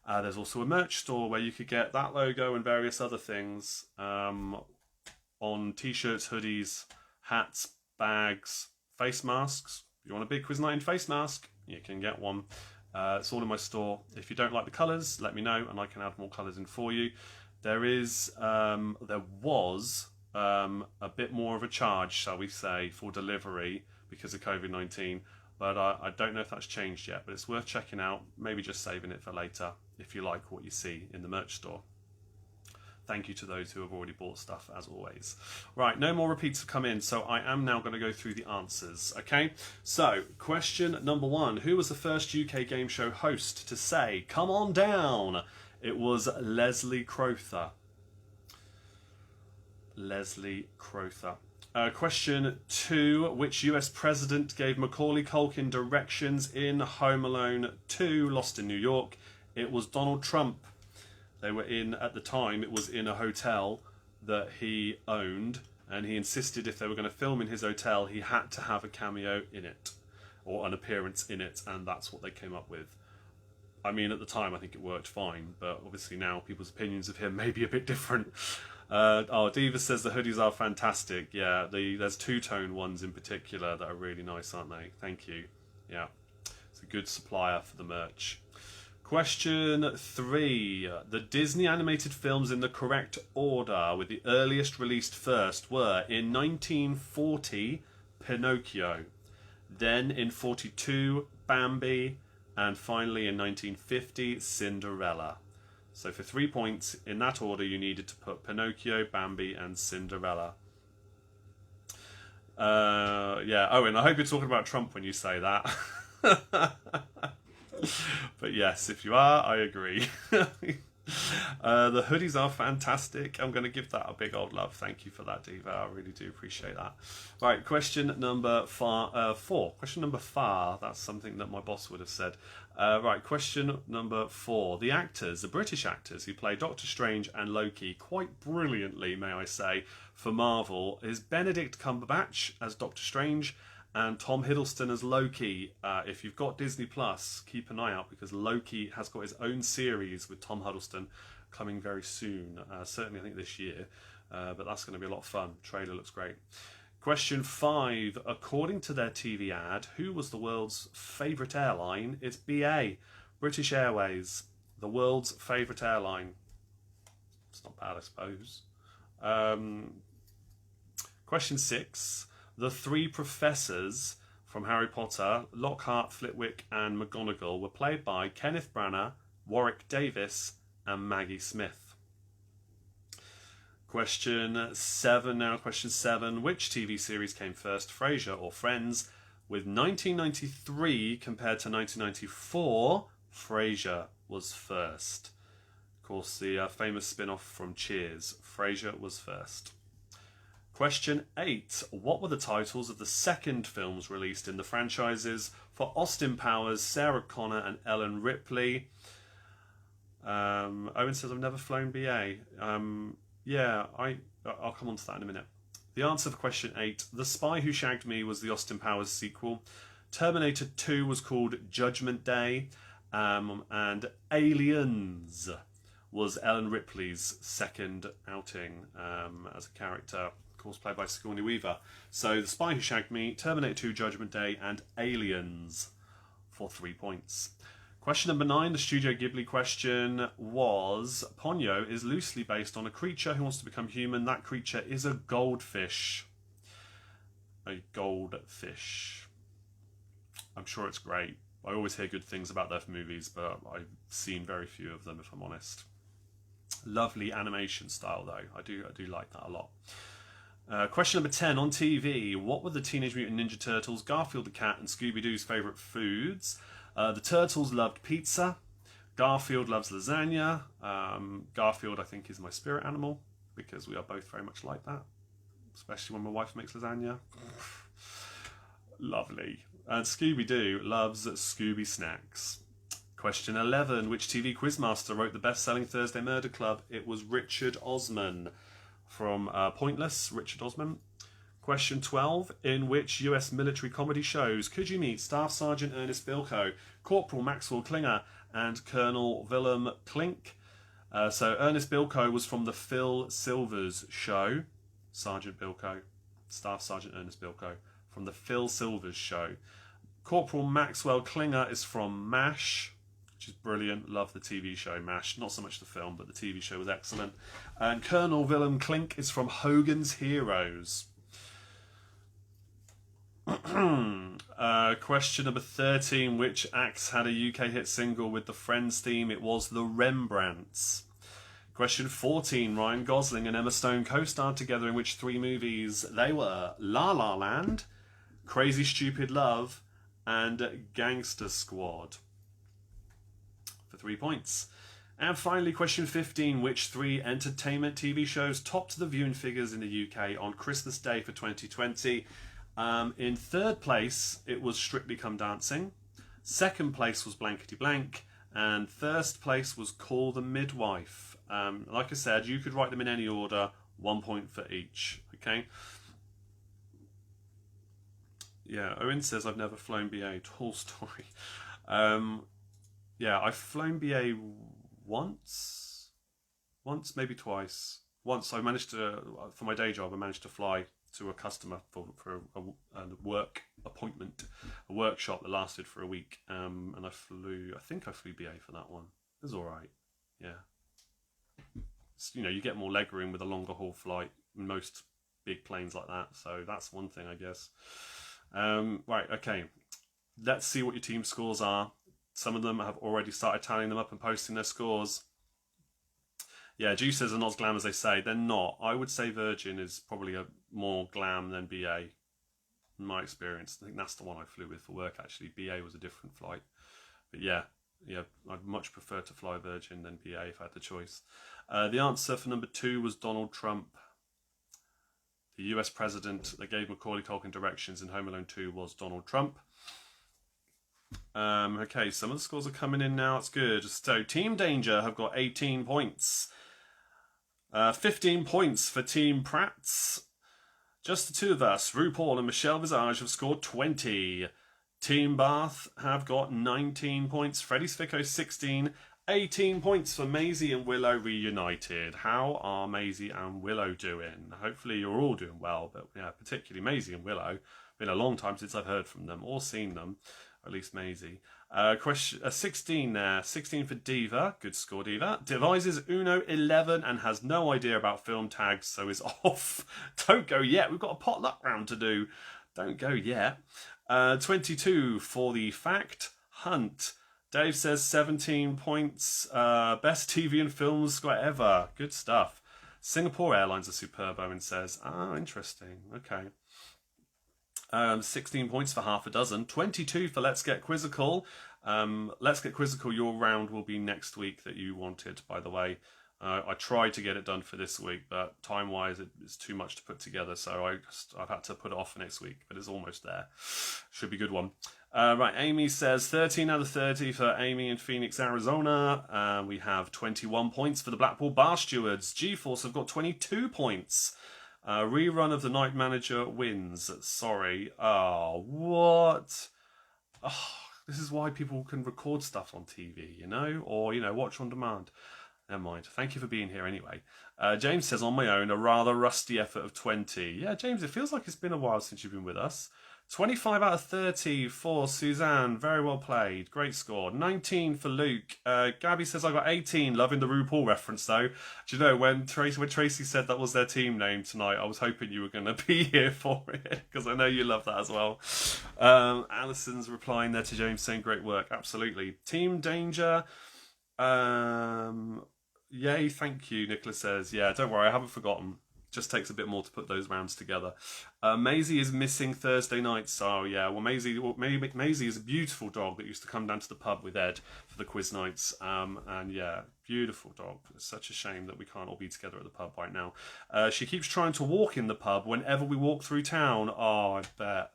There's also a merch store where you could get that logo and various other things on t-shirts, hoodies, hats, bags, face masks. If you want a Big Quiz Night in face mask, you can get one. It's all in my store. If you don't like the colours, let me know and I can add more colours in for you. There was a bit more of a charge, shall we say, for delivery because of COVID-19. But I don't know if that's changed yet, but it's worth checking out. Maybe just saving it for later if you like what you see in the merch store. Thank you to those who have already bought stuff, as always. Right, no more repeats have come in, so I am now going to go through the answers, okay? So, question number 1. Who was the first UK game show host to say, "Come on down"? It was Leslie Crowther. Leslie Crowther. Question 2. Which US president gave Macaulay Culkin directions in Home Alone 2, Lost in New York? It was Donald Trump. They were at the time, it was in a hotel that he owned, and he insisted if they were going to film in his hotel, he had to have a cameo in it, or an appearance in it, and that's what they came up with. I mean, at the time, I think it worked fine, but obviously now people's opinions of him may be a bit different. Diva says the hoodies are fantastic. Yeah, there's two-tone ones in particular that are really nice, aren't they? Thank you. Yeah, it's a good supplier for the merch. Question 3. The Disney animated films in the correct order, with the earliest released first, were in 1940, Pinocchio, then in 42, Bambi, and finally in 1950, Cinderella. So for 3 points, in that order, you needed to put Pinocchio, Bambi, and Cinderella. Yeah, Owen, I hope you're talking about Trump when you say that. But yes, if you are, I agree. The hoodies are fantastic. I'm going to give that a big old love. Thank you for that, Diva. I really do appreciate that. Right, question number 4. Question number 4. That's something that my boss would have said. Right, question number 4. The actors, the British actors who play Doctor Strange and Loki quite brilliantly, may I say, for Marvel, is Benedict Cumberbatch as Doctor Strange and Tom Hiddleston as Loki. If you've got Disney Plus, keep an eye out because Loki has got his own series with Tom Hiddleston coming very soon. Certainly, I think this year. But that's going to be a lot of fun. Trailer looks great. Question 5. According to their TV ad, who was the world's favourite airline? It's BA, British Airways, the world's favourite airline. It's not bad, I suppose. Question 6. The 3 professors from Harry Potter, Lockhart, Flitwick and McGonagall, were played by Kenneth Branagh, Warwick Davis and Maggie Smith. Question 7 now. Question 7. Which TV series came first, Frasier or Friends? With 1993 compared to 1994, Frasier was first. Of course, the famous spin-off from Cheers. Frasier was first. Question 8. What were the titles of the second films released in the franchises for Austin Powers, Sarah Connor and Ellen Ripley? Owen says, I've never flown BA. Yeah, I'll come on to that in a minute. The answer for question 8. The Spy Who Shagged Me was the Austin Powers sequel. Terminator 2 was called Judgment Day. And Aliens was Ellen Ripley's second outing as a character, of course played by Sigourney Weaver. So The Spy Who Shagged Me, Terminator 2, Judgment Day and Aliens for 3 points. Question number 9, the Studio Ghibli question was, Ponyo is loosely based on a creature who wants to become human. That creature is a goldfish. A goldfish. I'm sure it's great. I always hear good things about their movies, but I've seen very few of them, if I'm honest. Lovely animation style, though. I do like that a lot. Question number 10, on TV, what were the Teenage Mutant Ninja Turtles, Garfield the Cat and Scooby-Doo's favourite foods? The Turtles loved pizza. Garfield loves lasagna. Garfield, I think, is my spirit animal because we are both very much like that, especially when my wife makes lasagna. Lovely. And Scooby-Doo loves Scooby Snacks. Question 11. Which TV quizmaster wrote the best-selling Thursday Murder Club? It was Richard Osman. From Pointless, Richard Osman. Question 12. In which US military comedy shows could you meet Staff Sergeant Ernest Bilko, Corporal Maxwell Klinger, and Colonel Willem Klink? So Ernest Bilko was from the Phil Silvers show. Sergeant Bilko. Staff Sergeant Ernest Bilko. From the Phil Silvers show. Corporal Maxwell Klinger is from MASH, which is brilliant. Love the TV show MASH. Not so much the film, but the TV show was excellent. And Colonel Willem Klink is from Hogan's Heroes. Question number 13. Which acts had a UK hit single with the Friends theme? It was the Rembrandts. Question 14. Ryan Gosling and Emma Stone co-starred together in which 3 movies? They were La La Land, Crazy Stupid Love, and Gangster Squad. For 3 points. And finally, question 15. Which 3 entertainment TV shows topped the viewing figures in the UK on Christmas Day for 2020? In 3rd place, it was Strictly Come Dancing. 2nd place was Blankety Blank. And 1st place was Call the Midwife. Like I said, you could write them in any order, 1 point for each. Okay. Yeah, Owen says I've never flown BA. Tall story. Yeah, I've flown BA once, maybe twice. Once I managed to, for my day job, I managed to fly to a customer for a work appointment, a workshop that lasted for a week. And I think I flew BA for that one. It was all right. Yeah. You know, you get more leg room with a longer haul flight in most big planes like that. So that's one thing, I guess. Right, okay. Let's see what your team scores are. Some of them have already started tallying them up and posting their scores. Yeah, Juicers are not as glam as they say. They're not. I would say Virgin is probably a more glam than BA, in my experience. I think that's the one I flew with for work, actually. BA was a different flight. But yeah, I'd much prefer to fly Virgin than BA if I had the choice. The answer for number 2 was Donald Trump. The US president that gave Macaulay Culkin directions in Home Alone 2 was Donald Trump. Okay, some of the scores are coming in now. It's good. So Team Danger have got 18 points. 15 points for Team Prats. Just the two of us, RuPaul and Michelle Visage, have scored 20. Team Bath have got 19 points. Freddie Sficko 16. 18 points for Maisie and Willow reunited. How are Maisie and Willow doing? Hopefully you're all doing well, but yeah, particularly Maisie and Willow. Been a long time since I've heard from them or seen them, or at least Maisie. Question 16 there. 16 for Diva. Good score, Diva. Devises Uno 11 and has no idea about film tags, so is off. Don't go yet. We've got a potluck round to do. Don't go yet. 22 for the Fact Hunt. Dave says 17 points. Best TV and film score ever. Good stuff. Singapore Airlines are superb, Owen says. Ah, interesting. Okay. 16 points for half a dozen. 22 for Let's Get Quizzical. Let's Get Quizzical, your round will be next week that you wanted, by the way. I tried to get it done for this week, but time-wise it's too much to put together, so I've had to put it off for next week, but it's almost there. Should be a good one. Right, Amy says 13 out of 30 for Amy in Phoenix, Arizona. We have 21 points for the Blackpool Bar Stewards. GeForce have got 22 points. Rerun of The Night Manager wins. Sorry. Oh, what? Oh, this is why people can record stuff on TV, you know? Or, watch on demand. Never mind. Thank you for being here anyway. James says, on my own, a rather rusty effort of 20. Yeah, James, it feels like it's been a while since you've been with us. 25 out of 30 for Suzanne. Very well played. Great score. 19 for Luke. Gabby says I got 18. Loving the RuPaul reference, though. Do you know, when Tracy said that was their team name tonight, I was hoping you were going to be here for it, because I know you love that as well. Alison's replying there to James saying, great work. Absolutely. Team Danger. Yay, thank you, Nicholas says. Yeah, don't worry, I haven't forgotten. Just takes a bit more to put those rounds together. Maisie is missing Thursday nights. So yeah, well, Maisie is a beautiful dog that used to come down to the pub with Ed for the quiz nights. And yeah, beautiful dog. It's such a shame that we can't all be together at the pub right now. She keeps trying to walk in the pub whenever we walk through town. Oh, I bet.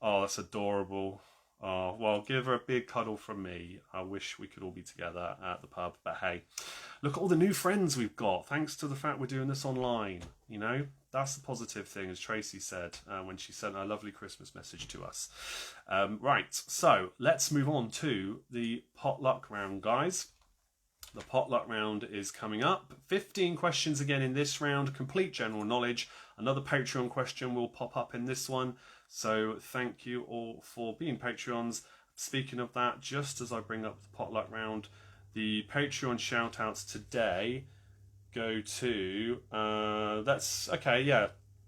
Oh, that's adorable. Oh, well, give her a big cuddle from me. I wish we could all be together at the pub, but hey, look at all the new friends we've got, thanks to the fact we're doing this online, you know? That's the positive thing, as Tracy said when she sent a lovely Christmas message to us. Right, so let's move on to the potluck round, guys. The potluck round is coming up. 15 questions again in this round, complete general knowledge. Another Patreon question will pop up in this one. So thank you all for being Patreons. Speaking of that, just as I bring up the potluck round, the Patreon shout outs today go to,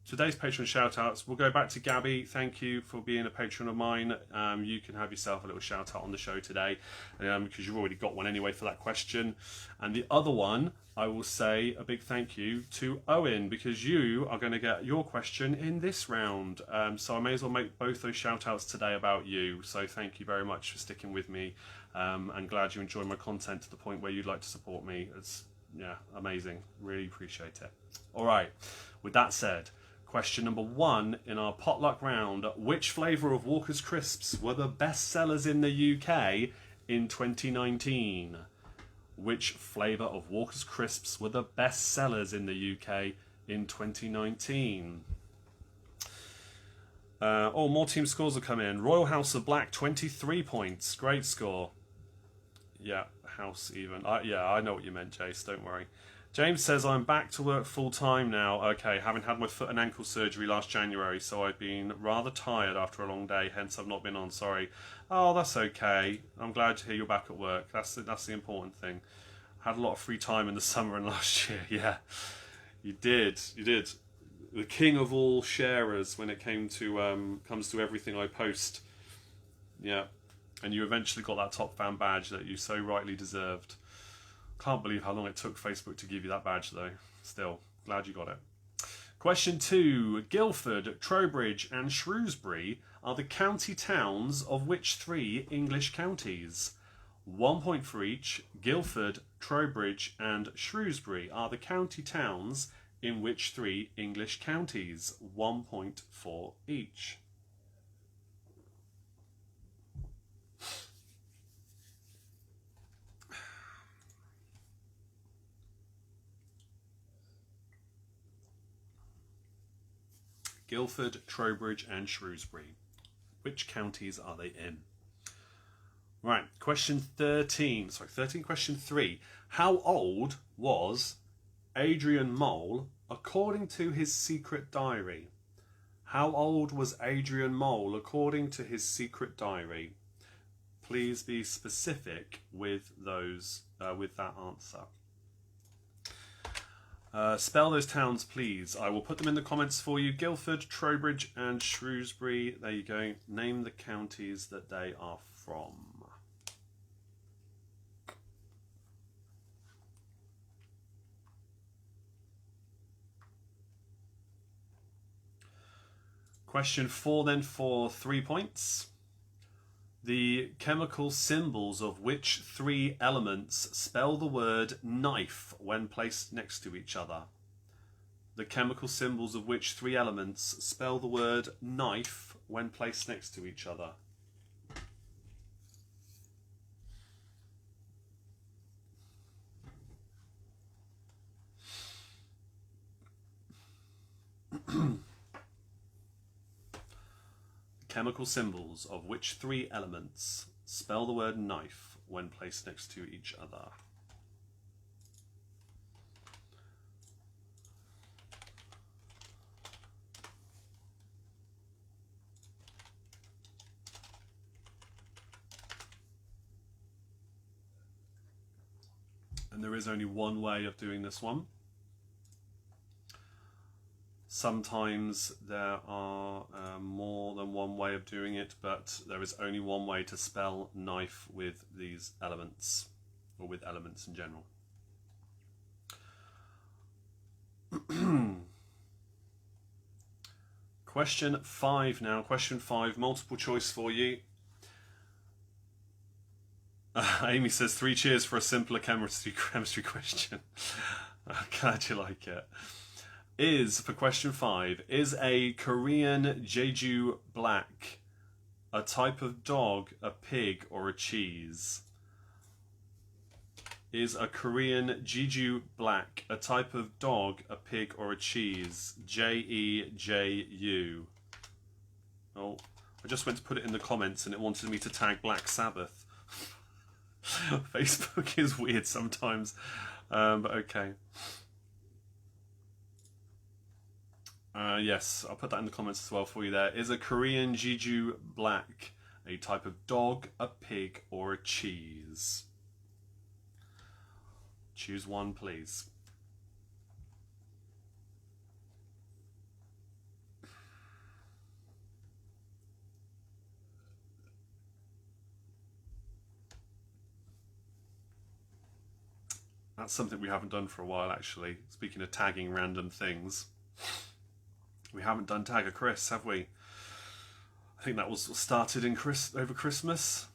today's Patreon shout outs. We'll go back to Gabby. Thank you for being a patron of mine. You can have yourself a little shout out on the show today because you've already got one anyway for that question. And the other one, I will say a big thank you to Owen because you are going to get your question in this round. So I may as well make both those shout outs today about you. So thank you very much for sticking with me. I'm glad you enjoy my content to the point where you'd like to support me. It's amazing. Really appreciate it. All right. With that said, question number 1 in our potluck round. Which flavour of Walker's Crisps were the best sellers in the UK in 2019? Which flavour of Walker's Crisps were the best sellers in the UK in 2019? More team scores have come in. Royal House of Black, 23 points. Great score. Yeah, house even. I know what you meant, Jace. Don't worry. James says, I'm back to work full time now. Okay, having had my foot and ankle surgery last January, so I've been rather tired after a long day, hence I've not been on, sorry. Oh, that's okay. I'm glad to hear you're back at work. That's the important thing. Had a lot of free time in the summer and last year, yeah. You did. The king of all sharers when it comes to everything I post. Yeah. And you eventually got that top fan badge that you so rightly deserved. Can't believe how long it took Facebook to give you that badge though. Still, glad you got it. Question 2. Guildford, Trowbridge and Shrewsbury are the county towns of which 3 English counties? 1 point for each. Guildford, Trowbridge and Shrewsbury are the county towns in which 3 English counties? 1 point for each. Guildford, Trowbridge and Shrewsbury. Which counties are they in? Right, question 13. Question 3. How old was Adrian Mole according to his secret diary? How old was Adrian Mole according to his secret diary? Please be specific with that answer. Spell those towns, please. I will put them in the comments for you. Guildford, Trowbridge and Shrewsbury. There you go. Name the counties that they are from. Question 4 then for 3 points. The chemical symbols of which 3 elements spell the word knife when placed next to each other? The chemical symbols of which 3 elements spell the word knife when placed next to each other? Chemical symbols of which 3 elements spell the word knife when placed next to each other? And there is only one way of doing this one. Sometimes there are more than one way of doing it, but there is only one way to spell knife with these elements, or with elements in general. Question 5 now. Question 5, multiple choice for you. Amy says 3 cheers for a simpler chemistry question. I'm glad you like it. For question 5, is a Korean Jeju black a type of dog, a pig, or a cheese? Is a Korean Jeju black a type of dog, a pig, or a cheese? Jeju. Oh, I just went to put it in the comments and it wanted me to tag Black Sabbath. Facebook is weird sometimes, but okay. Yes, I'll put that in the comments as well for you there. Is a Korean Jeju black a type of dog, a pig, or a cheese? Choose one, please. That's something we haven't done for a while, actually. Speaking of tagging random things, we haven't done Tag a Chris, have we? I think that was started in over Christmas.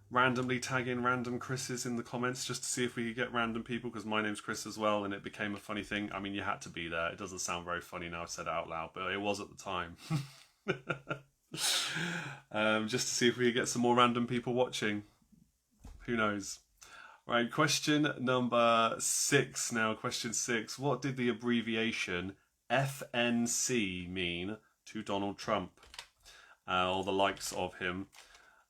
Randomly tagging random Chris's in the comments just to see if we could get random people, because my name's Chris as well, and it became a funny thing. I mean, you had to be there. It doesn't sound very funny now I've said it out loud, but it was at the time. Just to see if we could get some more random people watching. Who knows? Right, question number 6 now. Question 6. What did the abbreviation FNC mean to Donald Trump? Or the likes of him?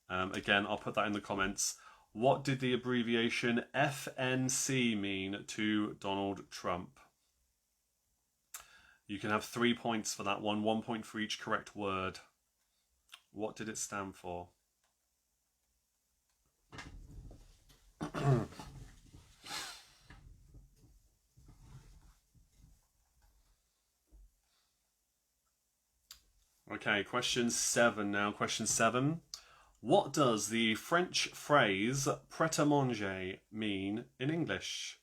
Again, I'll put that in the comments. What did the abbreviation FNC mean to Donald Trump? You can have 3 points for that one. 1 point for each correct word. What did it stand for? Okay, question 7 now. Question 7. What does the French phrase pret-à-manger mean in English?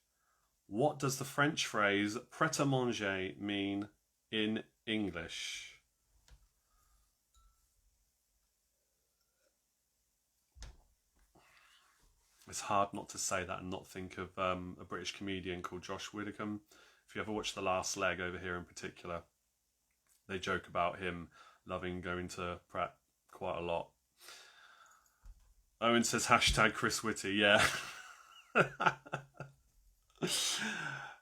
What does the French phrase pret-à-manger mean in English? It's hard not to say that and not think of a British comedian called Josh Widdicombe. If you ever watch The Last Leg over here in particular, they joke about him loving going to Pret quite a lot. Owen says hashtag Chris Whitty, yeah.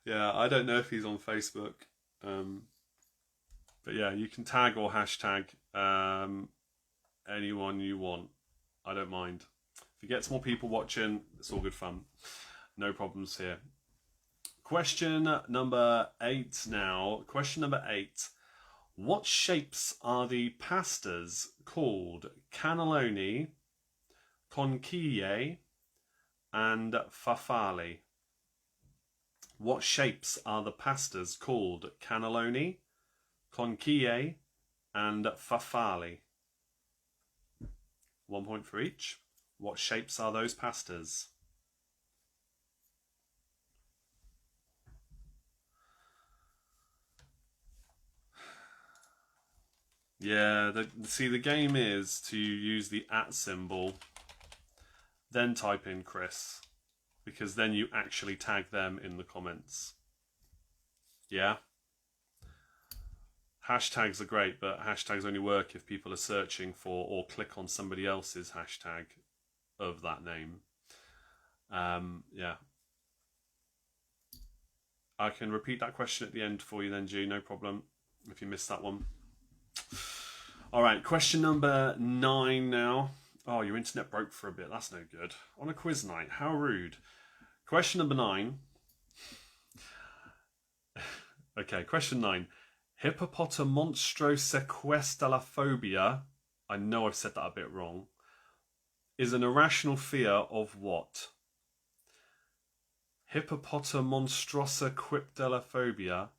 Yeah, I don't know if he's on Facebook. But yeah, you can tag or hashtag anyone you want. I don't mind. If you get some more people watching, it's all good fun. No problems here. Question number 8 now. Question number 8. What shapes are the pastas called? Cannelloni, conchiglie, and farfalle. What shapes are the pastas called? Cannelloni, conchiglie, and farfalle. 1 point for each. What shapes are those pastas? Yeah, the game is to use the @ symbol, then type in Chris, because then you actually tag them in the comments. Yeah? Hashtags are great, but hashtags only work if people are searching for or click on somebody else's hashtag of that name. Yeah. I can repeat that question at the end for you then, G, no problem, if you missed that one. All right, question number 9 now. Oh, your internet broke for a bit. That's no good. On a quiz night. How rude. Question number 9. Okay, question 9. Hippopotamonstrossequestalophobia, I know I've said that a bit wrong, is an irrational fear of what? Hippopotamonstrossequestalophobia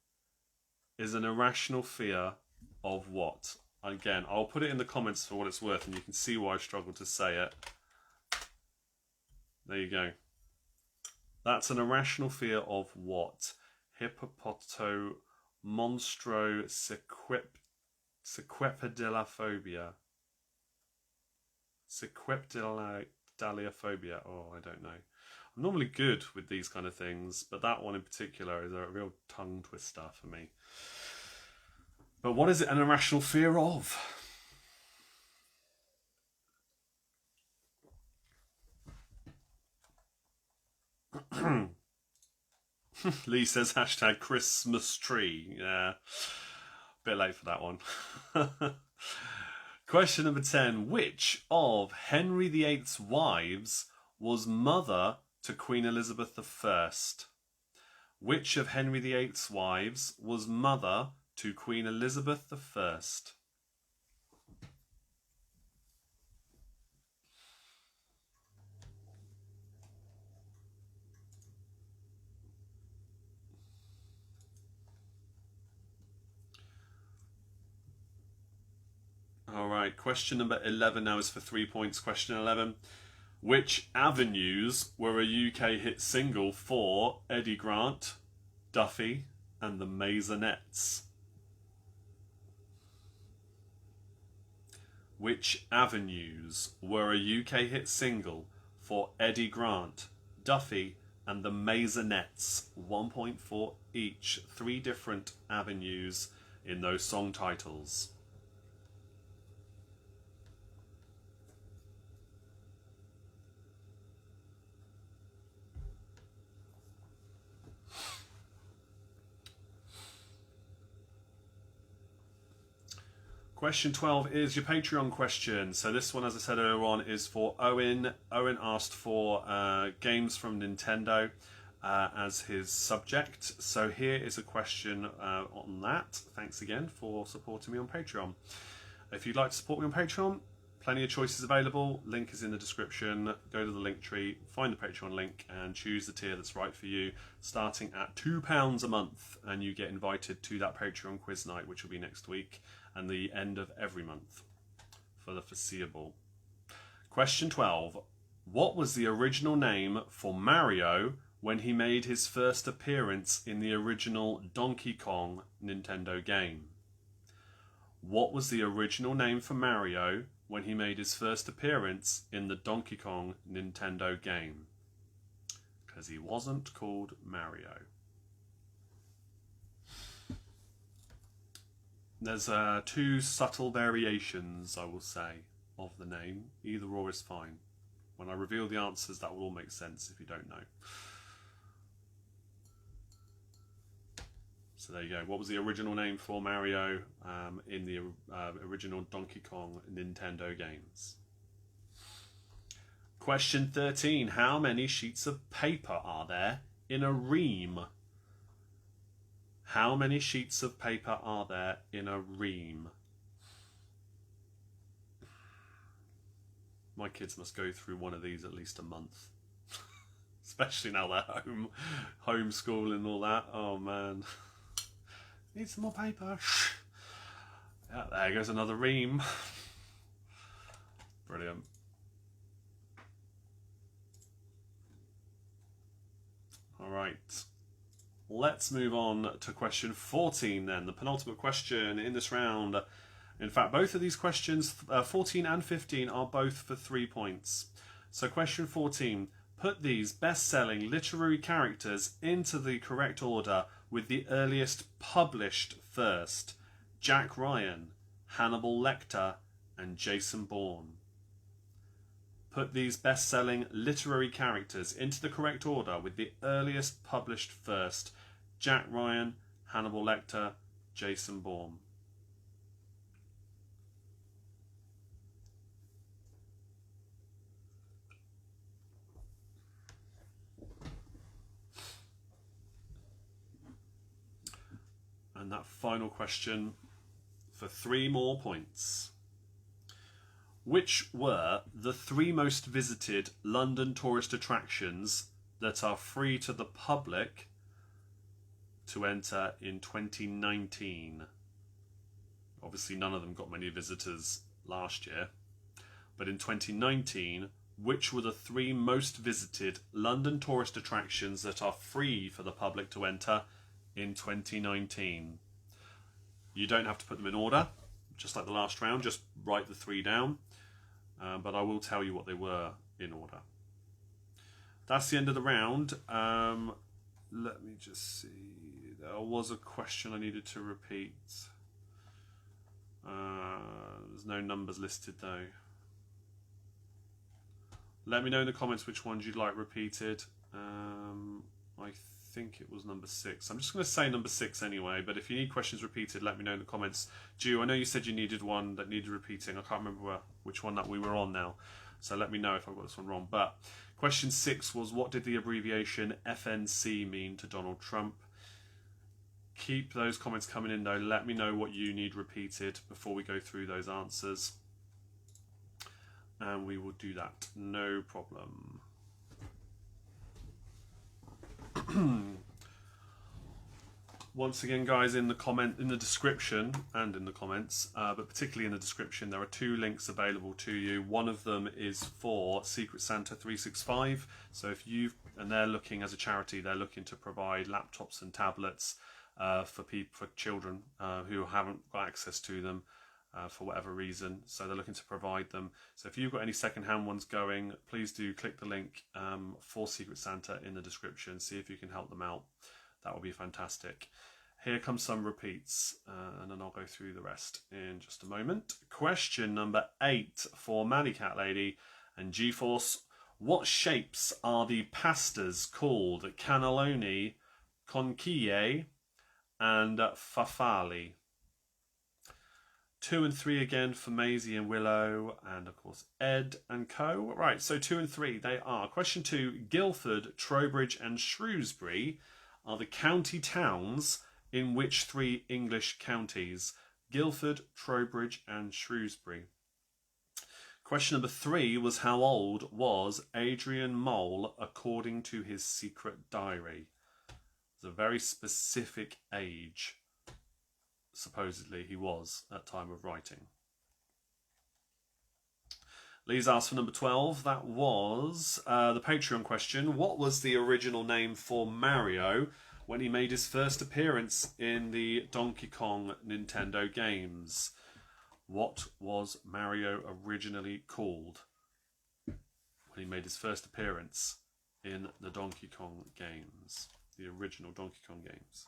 is an irrational fear of what? Again, I'll put it in the comments for what it's worth, and you can see why I struggled to say it. There you go. That's an irrational fear of what? Hippopotamonstrossequestalophobia. Sequepidaliophobia. Oh, I don't know. I'm normally good with these kind of things, but that one in particular is a real tongue twister for me. But what is it an irrational fear of? Lee says hashtag Christmas tree. Yeah, bit late for that one. Question number 10. Which of Henry VIII's wives was mother to Queen Elizabeth I? Which of Henry VIII's wives was mother to Queen Elizabeth I? All right, question number 11 now is for 3 points. Question 11. Which avenues were a UK hit single for Eddie Grant, Duffy and the Maisonettes? Which avenues were a UK hit single for Eddie Grant, Duffy and the Maisonettes? 1 point for each. 3 different avenues in those song titles. Question 12 is your Patreon question. So this one, as I said earlier on, is for Owen. Owen asked for games from Nintendo as his subject. So here is a question on that. Thanks again for supporting me on Patreon. If you'd like to support me on Patreon, plenty of choices available. Link is in the description. Go to the link tree, find the Patreon link and choose the tier that's right for you, starting at £2 a month, and you get invited to that Patreon quiz night, which will be next week and the end of every month for the foreseeable. Question 12. What was the original name for Mario when he made his first appearance in the original Donkey Kong Nintendo game? What was the original name for Mario when he made his first appearance in the Donkey Kong Nintendo game? Because he wasn't called Mario. There's 2 subtle variations, I will say, of the name. Either or is fine. When I reveal the answers, that will all make sense if you don't know. So there you go. What was the original name for Mario in the original Donkey Kong Nintendo games? Question 13. How many sheets of paper are there in a ream? How many sheets of paper are there in a ream? My kids must go through one of these at least a month. Especially now they're homeschooling and all that. Oh man. Need some more paper. Yeah, there goes another ream. Brilliant. All right. Let's move on to question 14 then, the penultimate question in this round. In fact, both of these questions, 14 and 15, are both for 3 points. So question 14, put these best-selling literary characters into the correct order with the earliest published first. Jack Ryan, Hannibal Lecter, and Jason Bourne. Put these best-selling literary characters into the correct order with the earliest published first. Jack Ryan, Hannibal Lecter, Jason Bourne. And that final question for 3 more points. Which were the 3 most visited London tourist attractions that are free to the public to enter in 2019? Obviously none of them got many visitors last year, but in 2019, which were the 3 most visited London tourist attractions that are free for the public to enter in 2019? You don't have to put them in order, just like the last round, just write the 3 down, but I will tell you what they were in order. That's the end of the round. Let me just see. There was a question I needed to repeat. There's no numbers listed though. Let me know in the comments which ones you'd like repeated. I think it was number 6. I'm just going to say number 6 anyway, but if you need questions repeated, let me know in the comments. Ju, I know you said you needed one that needed repeating. I can't remember which one that we were on now, so let me know if I got this one wrong. But question 6 was, what did the abbreviation FNC mean to Donald Trump? Keep those comments coming in though. Let me know what you need repeated before we go through those answers, and we will do that, no problem. Once again, guys, in the description and in the comments, but particularly in the description, there are 2 links available to you. One of them is for Secret Santa 365. So if and they're looking, as a charity, they're looking to provide laptops and tablets for children who haven't got access to them for whatever reason. So they're looking to provide them. So if you've got any second-hand ones going, please do click the link for Secret Santa in the description. See if you can help them out. That would be fantastic. Here comes some repeats, and then I'll go through the rest in just a moment. Question number 8 for Manny Cat Lady and G-Force. What shapes are the pastas called? Cannelloni, conchiglie, and farfalle. 2 and 3 again for Maisie and Willow, and of course Ed and Co. Right, so 2 and 3 they are. Question 2, Guildford, Trowbridge and Shrewsbury are the county towns in which 3 English counties? Guildford, Trowbridge and Shrewsbury. Question number 3 was, how old was Adrian Mole according to his secret diary? It's a very specific age, supposedly he was at time of writing. Lee's asked for number 12. That was the Patreon question. What was the original name for Mario when he made his first appearance in the Donkey Kong Nintendo games? What was Mario originally called when he made his first appearance in the Donkey Kong games? The original Donkey Kong games.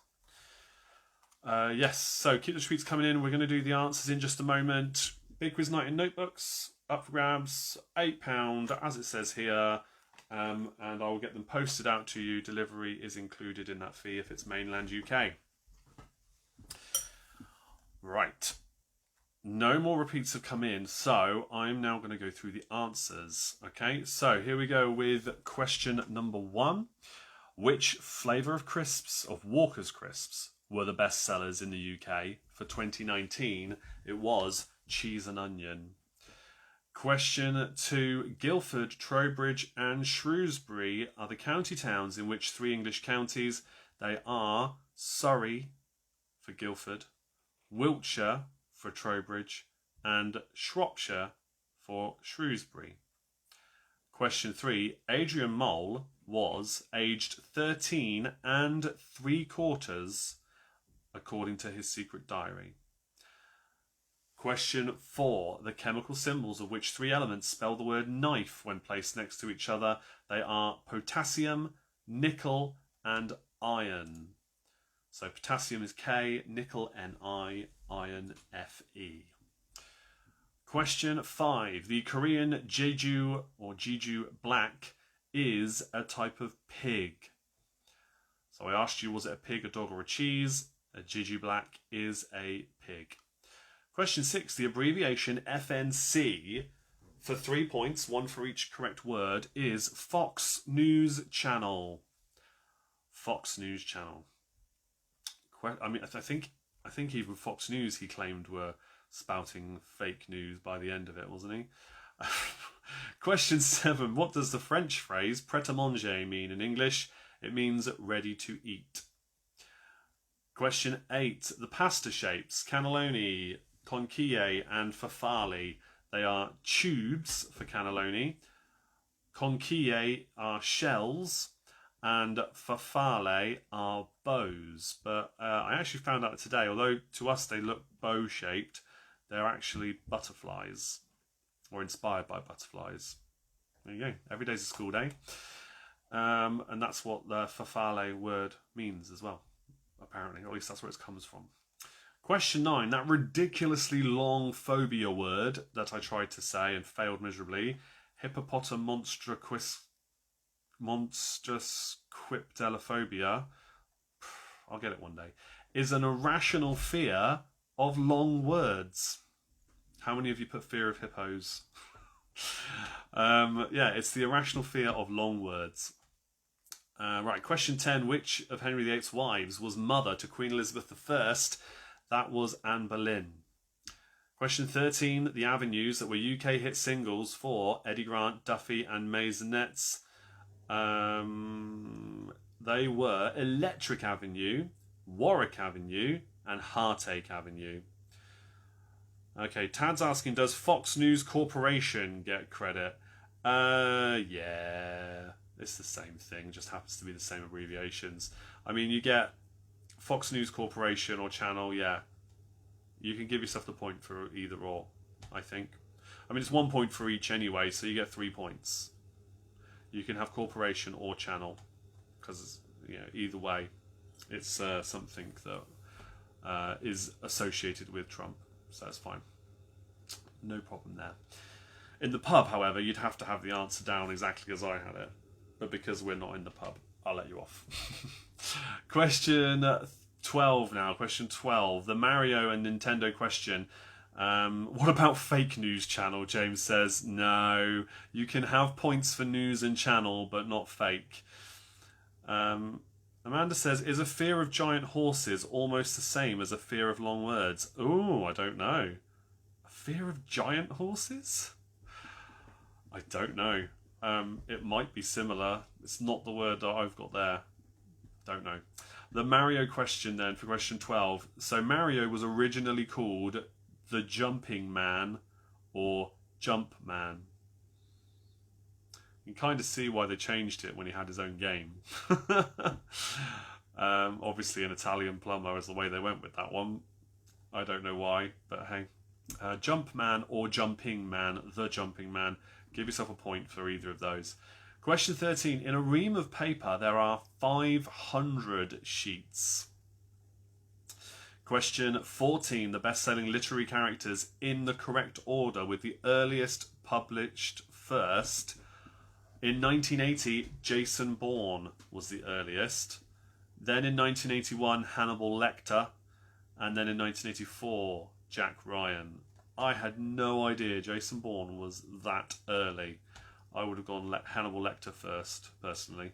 Yes, so keep the tweets coming in. We're going to do the answers in just a moment. Big Quiz Night in notebooks, up for grabs, £8, as it says here, and I will get them posted out to you. Delivery is included in that fee if it's mainland UK. Right, no more repeats have come in, so I'm now going to go through the answers. Okay, so here we go with question number 1. Which flavour of crisps, of Walker's crisps, were the best sellers in the UK for 2019? It was cheese and onion. Question 2. Guildford, Trowbridge and Shrewsbury are the county towns in which 3 English counties? They are Surrey for Guildford, Wiltshire for Trowbridge and Shropshire for Shrewsbury. Question 3. Adrian Mole was aged 13 and 3/4 according to his secret diary. Question 4. The chemical symbols of which 3 elements spell the word knife when placed next to each other? They are potassium, nickel and iron. So potassium is K, nickel Ni, iron Fe. Question 5. The Korean Jeju or Jeju black is a type of pig. So I asked you, was it a pig, a dog or a cheese? A Jeju black is a pig. Question 6. The abbreviation FNC, for 3 points, 1 for each correct word, is Fox News Channel. Fox News Channel. I mean, I think even Fox News he claimed were spouting fake news by the end of it, wasn't he? Question 7. What does the French phrase pret-à-manger mean in English? It means ready to eat. Question 8. The pasta shapes, cannelloni, conchiglie and farfalle. They are tubes for cannelloni. Conchiglie are shells. And farfalle are bows. But I actually found out today, although to us they look bow-shaped, they're actually butterflies, or inspired by butterflies. There you go. Every day's a school day. And that's what the farfalle word means as well, apparently. Or at least that's where it comes from. Question 9. That ridiculously long phobia word that I tried to say and failed miserably. Hippopotamonstrosquisquamata. monstrous quipdelophobia, I'll get it one day, is an irrational fear of long words. How many of you put fear of hippos? Yeah, it's the irrational fear of long words. Right, question 10. Which of Henry VIII's wives was mother to Queen Elizabeth I? That was Anne Boleyn. Question 13. The avenues that were UK hit singles for Eddie Grant, Duffy and Maisonettes. They were Electric Avenue, Warwick Avenue and Heartache Avenue. Okay, Tad's asking, does Fox News Corporation get credit? Yeah, it's the same thing, just happens to be the same abbreviations. I mean, you get Fox News Corporation or Channel, yeah. You can give yourself the point for either or, I think. I mean, it's 1 point for each anyway, so you get 3 points. You can have Corporation or Channel, because, you know, either way, it's something that is associated with Trump. So that's fine. No problem there. In the pub, however, you'd have to have the answer down exactly as I had it. But because we're not in the pub, I'll let you off. Question 12 now. Question 12. The Mario and Nintendo question. What about fake news channel? James says, no. You can have points for news and channel, but not fake. Amanda says, is a fear of giant horses almost the same as a fear of long words? Ooh, I don't know. A fear of giant horses? I don't know. It might be similar. It's not the word that I've got there. Don't know. The Mario question then for question 12. So Mario was originally called the Jumping Man or Jump Man. You can kind of see why they changed it when he had his own game. Obviously an Italian plumber is the way they went with that one. I don't know why, but hey. Jump Man or Jumping Man, the Jumping Man. Give yourself a point for either of those. Question 13. In a ream of paper, there are 500 sheets. Question 14. The best-selling literary characters in the correct order with the earliest published first. In 1980, Jason Bourne was the earliest. Then in 1981, Hannibal Lecter. And then in 1984, Jack Ryan. I had no idea Jason Bourne was that early. I would have gone Hannibal Lecter first, personally.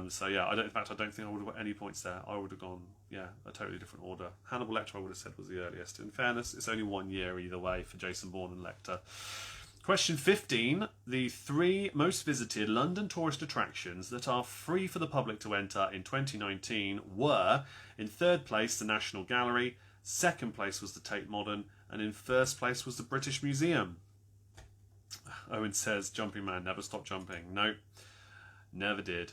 So yeah, in fact, I don't think I would have got any points there. I would have gone, yeah, a totally different order. Hannibal Lecter, I would have said, was the earliest. In fairness, it's only 1 year either way for Jason Bourne and Lecter. Question 15. The 3 most visited London tourist attractions that are free for the public to enter in 2019 were, in 3rd place, the National Gallery, 2nd place was the Tate Modern, and in 1st place was the British Museum. Owen says, Jumping Man never stopped jumping. No, never did.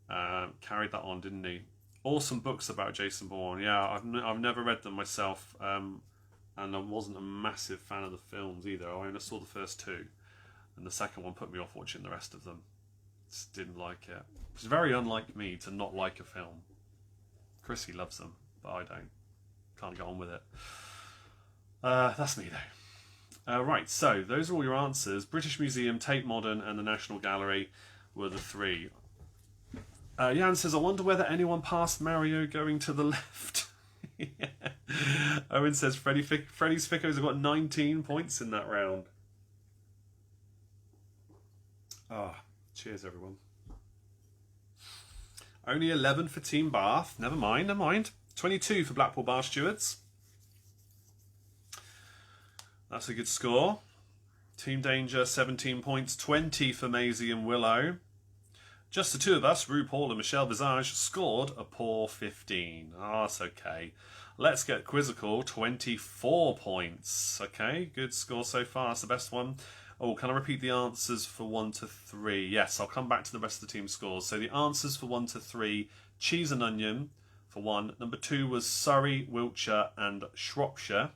Carried that on, didn't he? Awesome books about Jason Bourne. Yeah, I've never read them myself, and I wasn't a massive fan of the films either. I only saw the first 2, and the second one put me off watching the rest of them. Just didn't like it. It's very unlike me to not like a film. Chrissy loves them, but I don't. Can't get on with it. That's me though. Right, so those are all your answers. British Museum, Tate Modern and the National Gallery were the 3. Jan says, I wonder whether anyone passed Mario going to the left. Yeah. Owen says, Freddy's Fickos have got 19 points in that round. Oh, cheers everyone. Only 11 for Team Bath. Never mind. 22 for Blackpool Bar Stewards. That's a good score. Team Danger, 17 points. 20 for Maisie and Willow. Just the 2 of us, RuPaul and Michelle Visage, scored a poor 15. That's okay. Let's get quizzical. 24 points. Okay, good score so far. That's the best one. Oh, can I repeat the answers for 1 to 3? Yes, I'll come back to the rest of the team scores. So the answers for 1 to 3, cheese and onion for 1. Number 2 was Surrey, Wiltshire and Shropshire.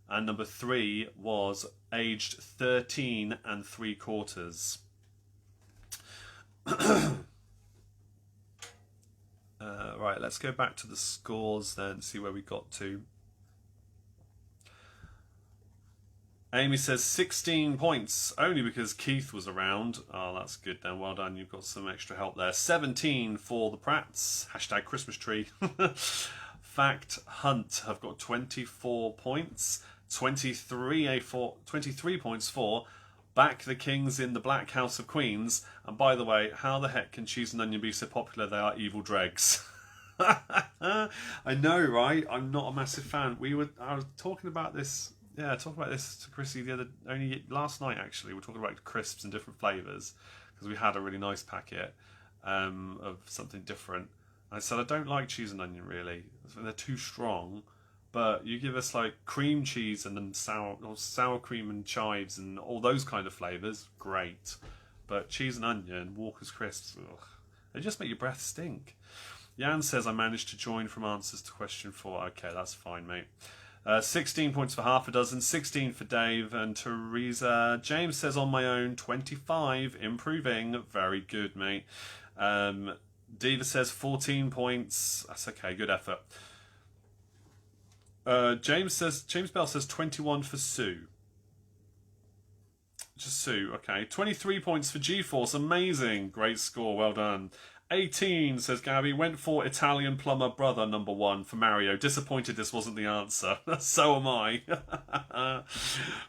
And number 3 was aged 13 and 3/4. Right, let's go back to the scores then, see where we got to. Amy says 16 points, only because Keith was around. Oh, that's good then. Well done. You've got some extra help there. 17 for the Pratts. Hashtag Christmas tree. Fact Hunt have got 24 points. 23 points for Back the Kings in the Black House of Queens. And by the way, how the heck can Cheese and Onion be so popular? They are evil dregs. I know, right? I'm not a massive fan. I was talking about this. Yeah, I talked about this to Chrissy only last night actually. We're talking about crisps and different flavours because we had a really nice packet of something different. And I said I don't like cheese and onion really. They're too strong. But you give us like cream cheese and then sour cream and chives and all those kind of flavours, great. But cheese and onion, Walker's crisps, ugh, they just make your breath stink. Jan says I managed to join from answers to question 4. Okay, that's fine, mate. 16 points for half a dozen, 16 for Dave and Teresa. James says on my own, 25, improving. Very good, mate. Diva says 14 points. That's okay, good effort. James Bell says 21 for Sue. Just Sue, okay. 23 points for G-Force, amazing. Great score, well done. 18, says Gabby, went for Italian plumber brother #1 for Mario. Disappointed this wasn't the answer. So am I.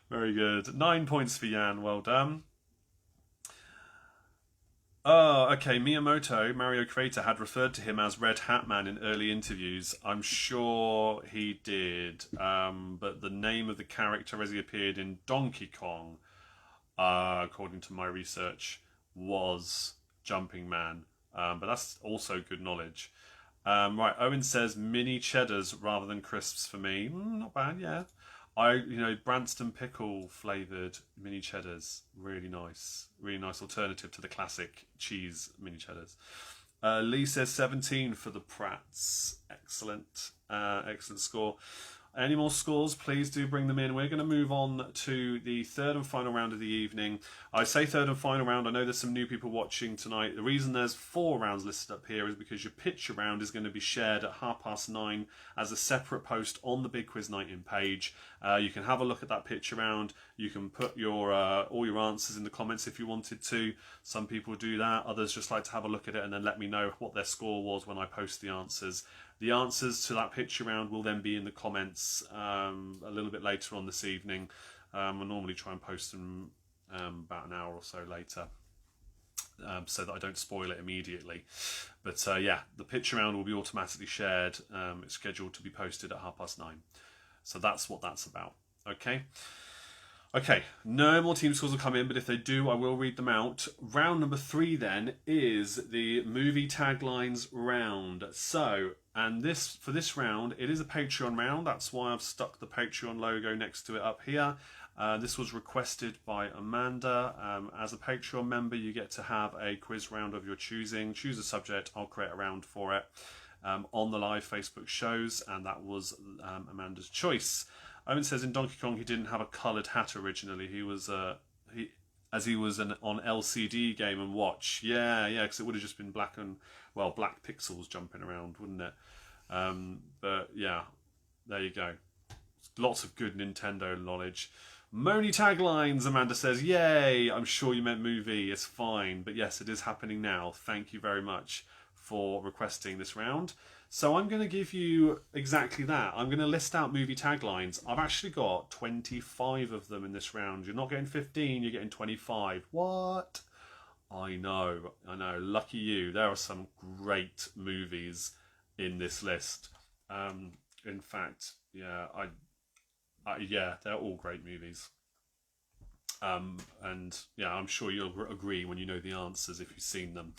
Very good. 9 points for Jan, well done. Oh, okay. Miyamoto, Mario creator, had referred to him as Red Hat Man in early interviews. I'm sure he did. But the name of the character as he appeared in Donkey Kong, according to my research, was Jumping Man. But that's also good knowledge. Right, Owen says mini cheddars rather than crisps for me. Not bad, yeah. Branston pickle flavoured mini cheddars, really nice alternative to the classic cheese mini cheddars. Lee says 17 for the Pratts. Excellent score. Any more scores, please do bring them in. We're going to move on to the third and final round of the evening. I say third and final round. I know there's some new people watching tonight. The reason there's 4 rounds listed up here is because your picture round is going to be shared at 9:30 as a separate post on the Big Quiz Night In page. You can have a look at that picture round. You can put your all your answers in the comments if you wanted to. Some people do that. Others just like to have a look at it and then let me know what their score was when I post the answers. The answers to that picture round will then be in the comments a little bit later on this evening. I normally try and post them about an hour or so later so that I don't spoil it immediately. But yeah, the picture round will be automatically shared. It's scheduled to be posted at 9:30. So that's what that's about. Okay, no more team scores will come in, but if they do, I will read them out. Round number 3 then is the movie taglines round. So, for this round, it is a Patreon round. That's why I've stuck the Patreon logo next to it up here. This was requested by Amanda. As a Patreon member, you get to have a quiz round of your choosing. Choose a subject, I'll create a round for it on the live Facebook shows, and that was Amanda's choice. Owen says in Donkey Kong he didn't have a coloured hat originally. He was on LCD Game and Watch. Yeah, because it would have just been black pixels jumping around, wouldn't it? But yeah, there you go. Lots of good Nintendo knowledge. Moni taglines, Amanda says, yay! I'm sure you meant movie. It's fine, but yes, it is happening now. Thank you very much for requesting this round. So I'm going to give you exactly that. I'm going to list out movie taglines. I've actually got 25 of them in this round. You're not getting 15, you're getting 25. What? I know. Lucky you. There are some great movies in this list. In fact, yeah, they're all great movies. And yeah, I'm sure you'll agree when you know the answers if you've seen them.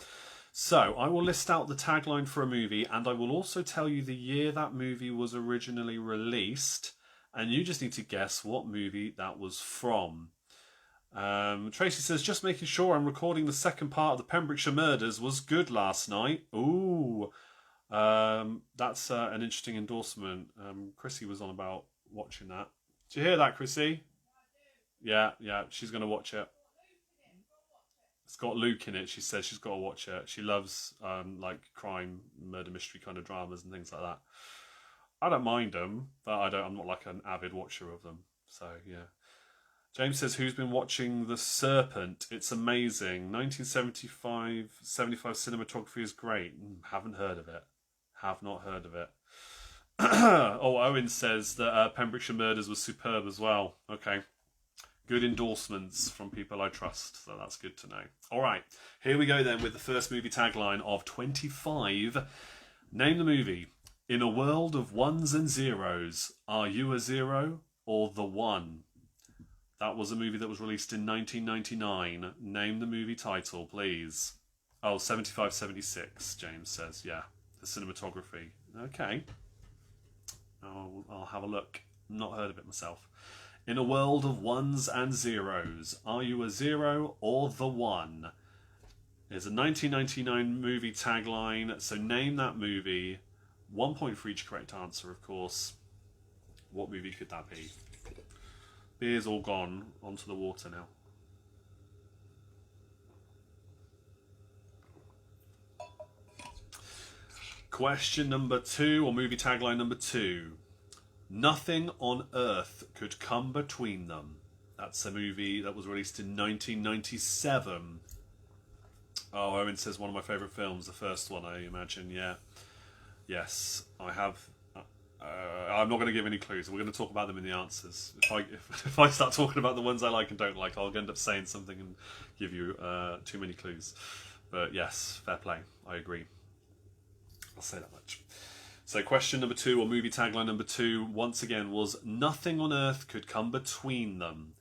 So, I will list out the tagline for a movie, and I will also tell you the year that movie was originally released, and you just need to guess what movie that was from. Tracy says, just making sure I'm recording the second part of the Pembrokeshire Murders was good last night. Ooh, that's an interesting endorsement. Chrissy was on about watching that. Did you hear that, Chrissy? Yeah, she's going to watch it. It's got Luke in it. She says she's got to watch it. She loves like crime, murder mystery kind of dramas and things like that. I don't mind them, but I'm not like an avid watcher of them. So yeah. James says, who's been watching The Serpent? It's amazing. 1975 cinematography is great. Haven't heard of it. Have not heard of it. Oh, Owen says that Pembrokeshire Murders was superb as well. Okay. Good endorsements from people I trust, so that's good to know. All right, here we go then with the first movie tagline of 25. Name the movie. In a world of ones and zeros, are you a zero or the one? That was a movie that was released in 1999. Name the movie title, please. Oh, 75-76, James says. Yeah, the cinematography. Okay. I'll have a look. Not heard of it myself. In a world of ones and zeros, are you a zero or the one? It's a 1999 movie tagline, so name that movie. 1 point for each correct answer, of course. What movie could that be? Beer's all gone. Onto the water now. Question number 2, or movie tagline number 2. Nothing on earth could come between them. That's a movie that was released in 1997. Oh, Owen says one of my favourite films, the first one, I imagine, yeah. Yes, I have. I'm not going to give any clues. We're going to talk about them in the answers. If I start talking about the ones I like and don't like, I'll end up saying something and give you too many clues. But yes, fair play. I agree. I'll say that much. So question number 2, or movie tagline number 2, once again, was Nothing on Earth Could Come Between Them.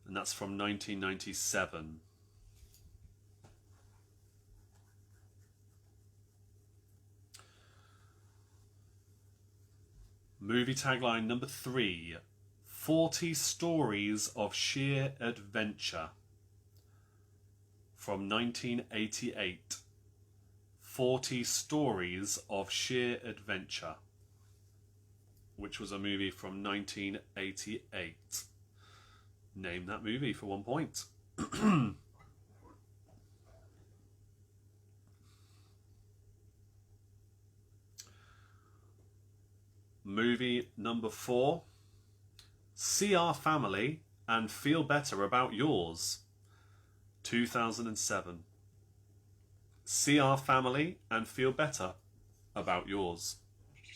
And that's from 1997. Movie tagline number 3, 40 Stories of Sheer Adventure. From 1988. 40 Stories of Sheer Adventure, which was a movie from 1988. Name that movie for 1 point. Movie number 4, See Our Family and Feel Better About Yours. 2007. See Our Family and Feel Better About Yours.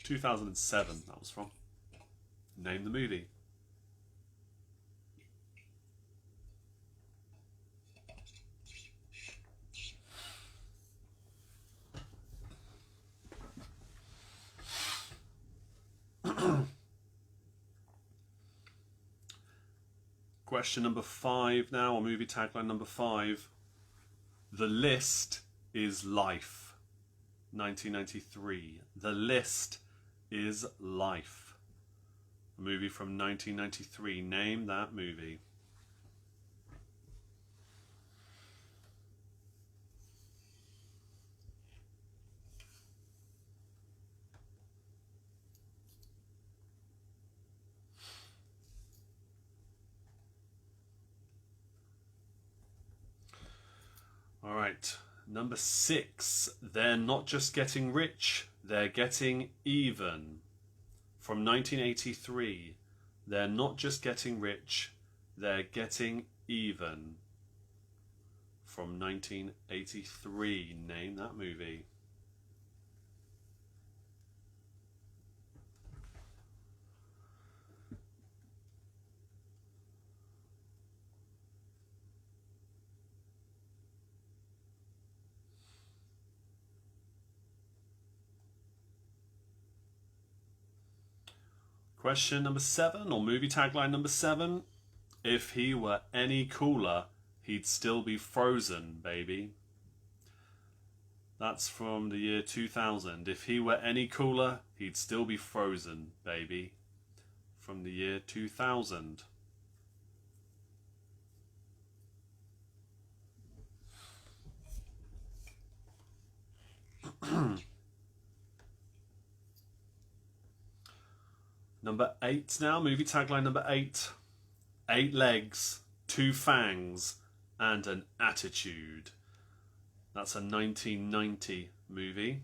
2007, that was from. Name the movie. Question number 5 now, or movie tagline number 5. The List is Life. 1993. The List is Life. A movie from 1993. Name that movie. All right. Number 6, They're Not Just Getting Rich, They're Getting Even. From 1983, They're Not Just Getting Rich, They're Getting Even. From 1983, name that movie. Question number 7, or movie tagline number 7. If he were any cooler, he'd still be frozen, baby. That's from the year 2000. If he were any cooler, he'd still be frozen, baby. From the year 2000. Number 8 now, movie tagline number 8. 8 legs, 2 fangs, and an attitude. That's a 1990 movie.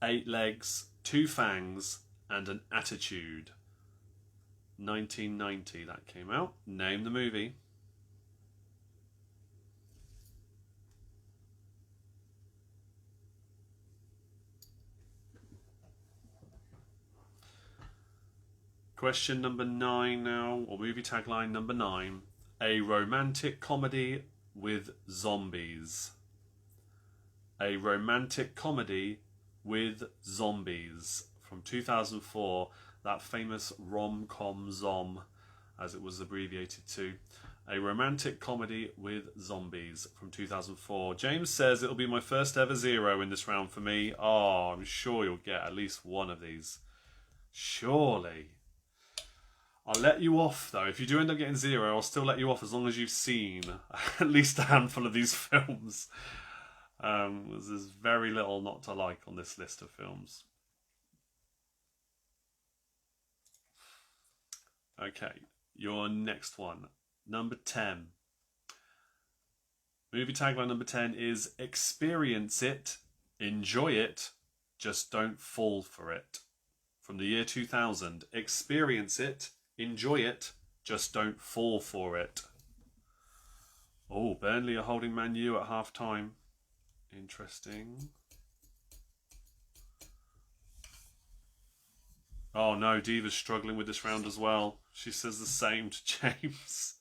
8 legs, 2 fangs, and an attitude. 1990 that came out. Name the movie. Question number 9 now, or movie tagline number 9. A romantic comedy with zombies. A romantic comedy with zombies. From 2004, that famous rom-com zom, as it was abbreviated to. A romantic comedy with zombies from 2004. James says it'll be my first ever 0 in this round for me. Oh, I'm sure you'll get at least one of these. Surely. I'll let you off though. If you do end up getting 0, I'll still let you off as long as you've seen at least a handful of these films. There's very little not to like on this list of films. Okay, your next one. Number 10. Movie tagline number 10 is experience it, enjoy it, just don't fall for it. From the year 2000. Experience it, enjoy it, just don't fall for it. Oh, Burnley are holding Man U at half time. Interesting. Oh no, Diva's struggling with this round as well. She says the same to James.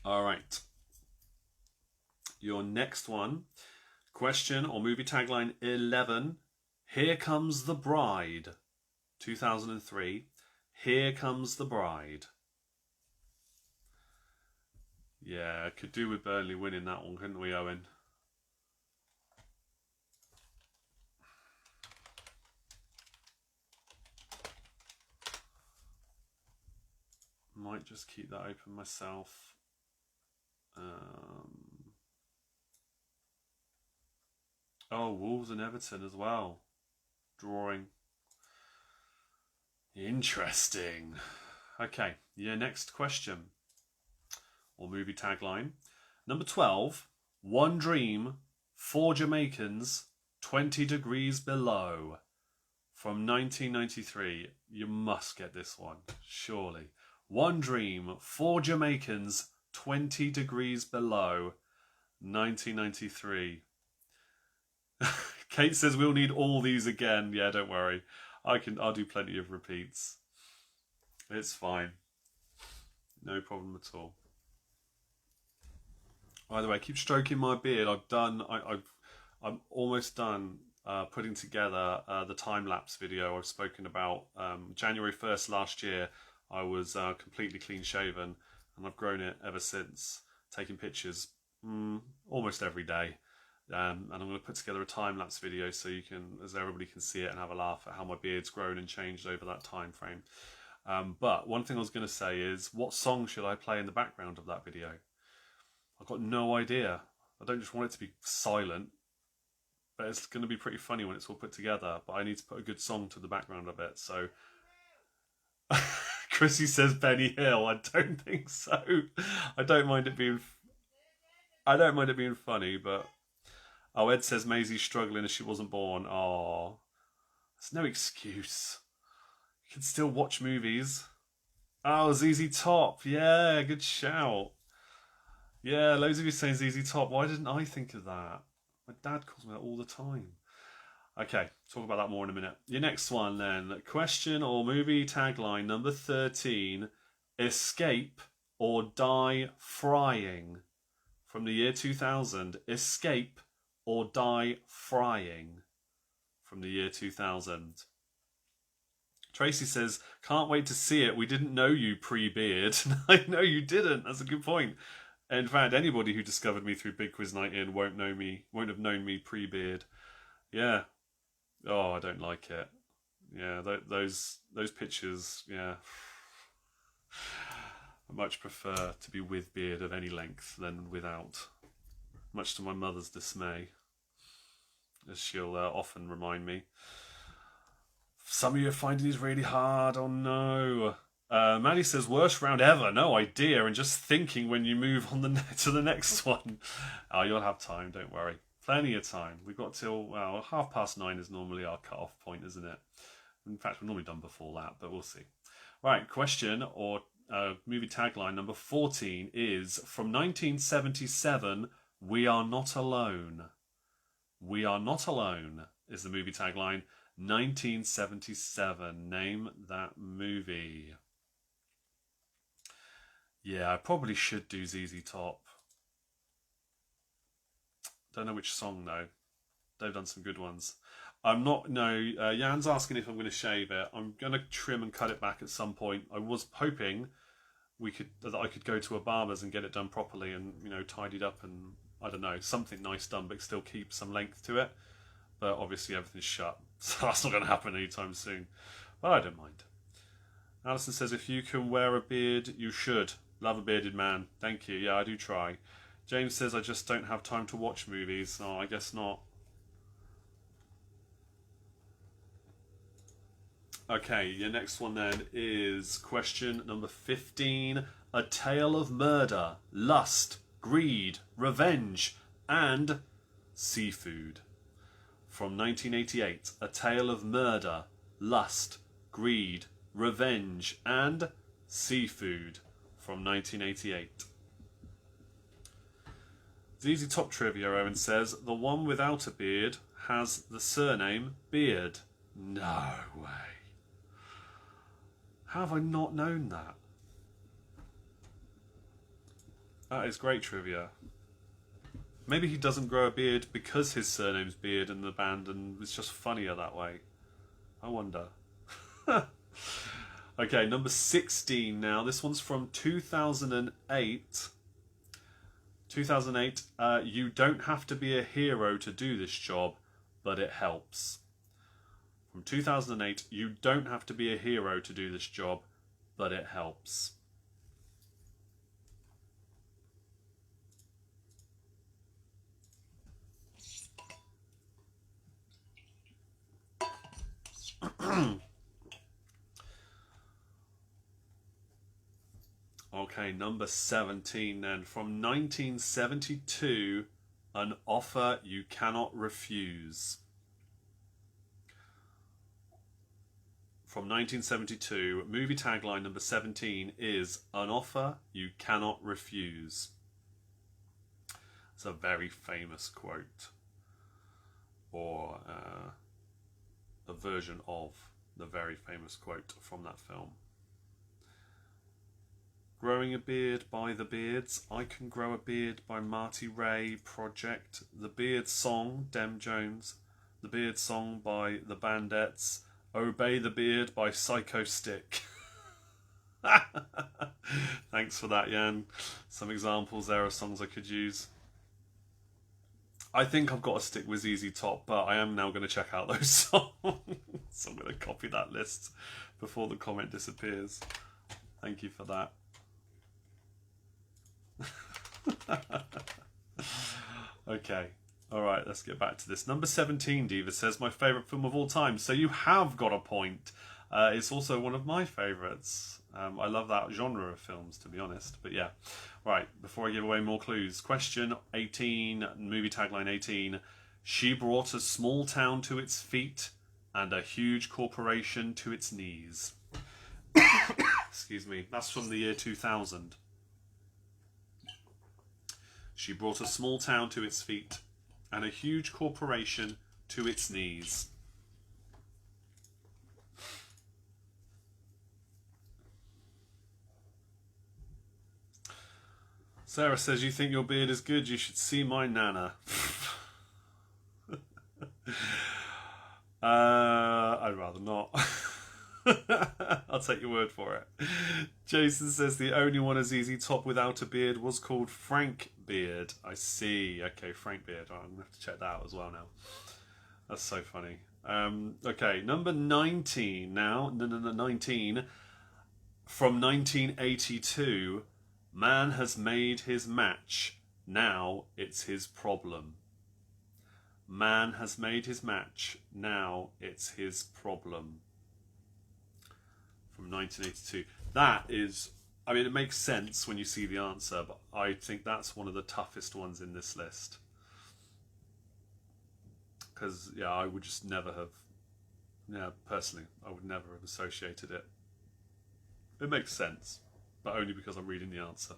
Alright. Your next one. Question or movie tagline 11. Here Comes the Bride. 2003. Here Comes the Bride. Yeah, could do with Burnley winning that one, couldn't we, Owen? Might just keep that open myself. Oh, Wolves and Everton as well. Drawing. Interesting. Okay, your next question. Or movie tagline. Number 12. One Dream, 4 Jamaicans, 20 Degrees Below. From 1993. You must get this one, surely. One Dream, 4 Jamaicans, 20 Degrees Below. 1993. Kate says we'll need all these again. Yeah, don't worry. I'll do plenty of repeats. It's fine. No problem at all. By the way, keep stroking my beard. I'm almost done putting together the time-lapse video I've spoken about. January 1st last year, I was completely clean-shaven, and I've grown it ever since, taking pictures almost every day. And I'm going to put together a time-lapse video so you can, as everybody can see it and have a laugh at how my beard's grown and changed over that time frame. But one thing I was going to say is, what song should I play in the background of that video? I've got no idea. I don't just want it to be silent, but it's going to be pretty funny when it's all put together. But I need to put a good song to the background of it. So, Chrissy says Benny Hill. I don't think so. I don't mind it being funny, but. Oh, Ed says Maisie's struggling as she wasn't born. Oh, there's no excuse. You can still watch movies. Oh, ZZ Top. Yeah, good shout. Yeah, loads of you saying ZZ Top. Why didn't I think of that? My dad calls me that all the time. Okay, talk about that more in a minute. Your next one then. Question or movie tagline number 13. Escape or die frying. From the year 2000. Escape or die frying. From the year 2000. Tracy says, can't wait to see it. We didn't know you pre-beard. I know you didn't. That's a good point. In fact, anybody who discovered me through Big Quiz Night In won't have known me pre-beard. Yeah. Oh, I don't like it. Yeah, those pictures, yeah. I much prefer to be with beard of any length than without. Much to my mother's dismay, as she'll often remind me. Some of you are finding these really hard. Oh no. Maddie says, worst round ever. No idea. And just thinking when you move on to the next one. Oh, you'll have time. Don't worry. Plenty of time. We've got till, well, 9:30 is normally our cut-off point, isn't it? In fact, we're normally done before that, but we'll see. Right, question or movie tagline number 14 is from 1977, We Are Not Alone. We Are Not Alone is the movie tagline. 1977. Name that movie. Yeah, I probably should do ZZ Top. Don't know which song though. They've done some good ones. I'm not, no, Jan's asking if I'm going to shave it. I'm going to trim and cut it back at some point. I was hoping that I could go to a barber's and get it done properly and, you know, tidied up and, I don't know, something nice done, but still keep some length to it. But obviously everything's shut, so that's not going to happen anytime soon. But I don't mind. Alison says, if you can wear a beard, you should. Love a bearded man. Thank you. Yeah, I do try. James says, I just don't have time to watch movies. Oh, I guess not. Okay, your next one then is question number 15. A tale of murder, lust, greed, revenge, and seafood. From 1988, A Tale of Murder, Lust, Greed, Revenge, and Seafood. From 1988. ZZ Top Trivia, Owen says, the one without a beard has the surname Beard. No way. How have I not known that? That is great trivia. Maybe he doesn't grow a beard because his surname's Beard in the band and it's just funnier that way. I wonder. Okay, number 16 now. This one's from 2008. 2008. You don't have to be a hero to do this job, but it helps. From 2008. You don't have to be a hero to do this job, but it helps. Okay, number 17 then. From 1972, An Offer You Cannot Refuse. From 1972, movie tagline number 17 is An Offer You Cannot Refuse. It's a very famous quote. Or a version of the very famous quote from that film. Growing a Beard by The Beards, I Can Grow a Beard by Marty Ray Project, The Beard Song, Dem Jones, The Beard Song by The Bandettes, Obey the Beard by Psycho Stick. Thanks for that, Jan. Some examples there of songs I could use. I think I've got to stick with ZZ Top, but I am now going to check out those songs. So I'm going to copy that list before the comment disappears. Thank you for that. Okay, alright, let's get back to this. Number 17, Diva says, my favourite film of all time. So you have got a point. It's also one of my favourites. I love that genre of films, to be honest. But yeah, right, before I give away more clues. Question 18, movie tagline 18. She brought a small town to its feet and a huge corporation to its knees. Excuse me, that's from the year 2000. She brought a small town to its feet and a huge corporation to its knees. Sarah says, you think your beard is good? You should see my nana. I'd rather not. I'll take your word for it. Jason says the only one of ZZ Top without a beard was called Frank Beard. I see. Okay, Frank Beard. Oh, I'm going to have to check that out as well now. That's so funny. Okay, number 19 now. 19. From 1982, man has made his match. Now it's his problem. Man has made his match. Now it's his problem. From 1982. That is, I mean, it makes sense when you see the answer, but I think that's one of the toughest ones in this list. because yeah, I would just never have. Yeah, personally, I would never have associated it. It makes sense, but only because I'm reading the answer.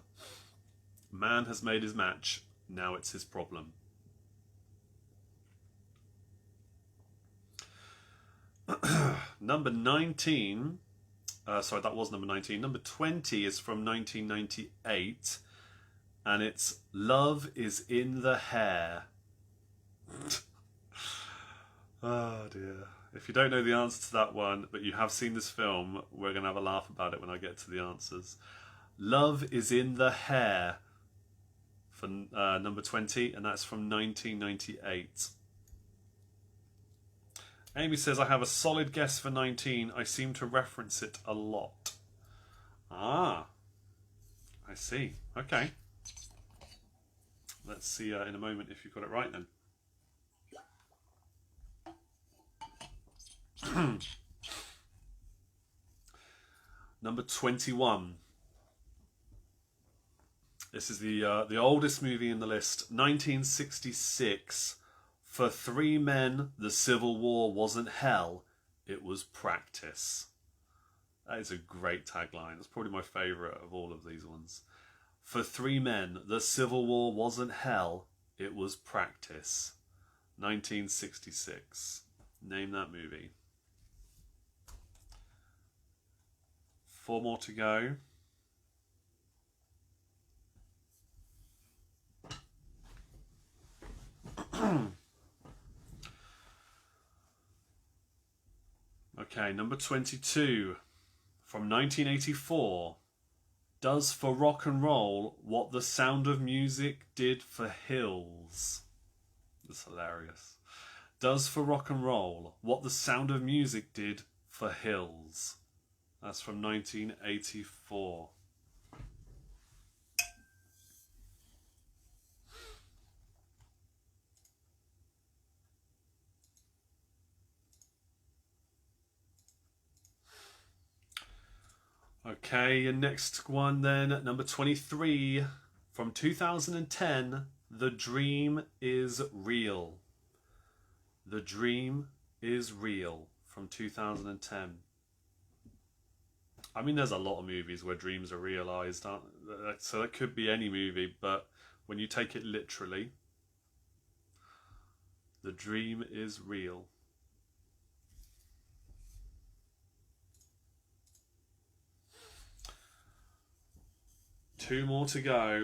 Man has made his match. Now it's his problem. Number 19. Sorry, that was number 19. Number 20 is from 1998, and it's Love is in the Hair. Oh dear. If you don't know the answer to that one, but you have seen this film, we're going to have a laugh about it when I get to the answers. Love is in the Hair for number 20, and that's from 1998. Amy says, I have a solid guess for 19. I seem to reference it a lot. Ah, I see. Okay. Let's see in a moment if you've got it right then. Number 21. This is the oldest movie in the list. 1966. For 3 men, the Civil War wasn't hell, it was practice. That is a great tagline. It's probably my favourite of all of these ones. For 3 men, the Civil War wasn't hell, it was practice. 1966. Name that movie. 4 more to go. Okay, number 22. From 1984. Does for rock and roll what the Sound of Music did for Hills. That's hilarious. Does for rock and roll what the Sound of Music did for Hills. That's from 1984. Okay, your next one then, number 23. From 2010, The Dream is Real. The Dream is Real from 2010. I mean, there's a lot of movies where dreams are realised, aren't there? So that could be any movie, but when you take it literally, the dream is real. Two more to go.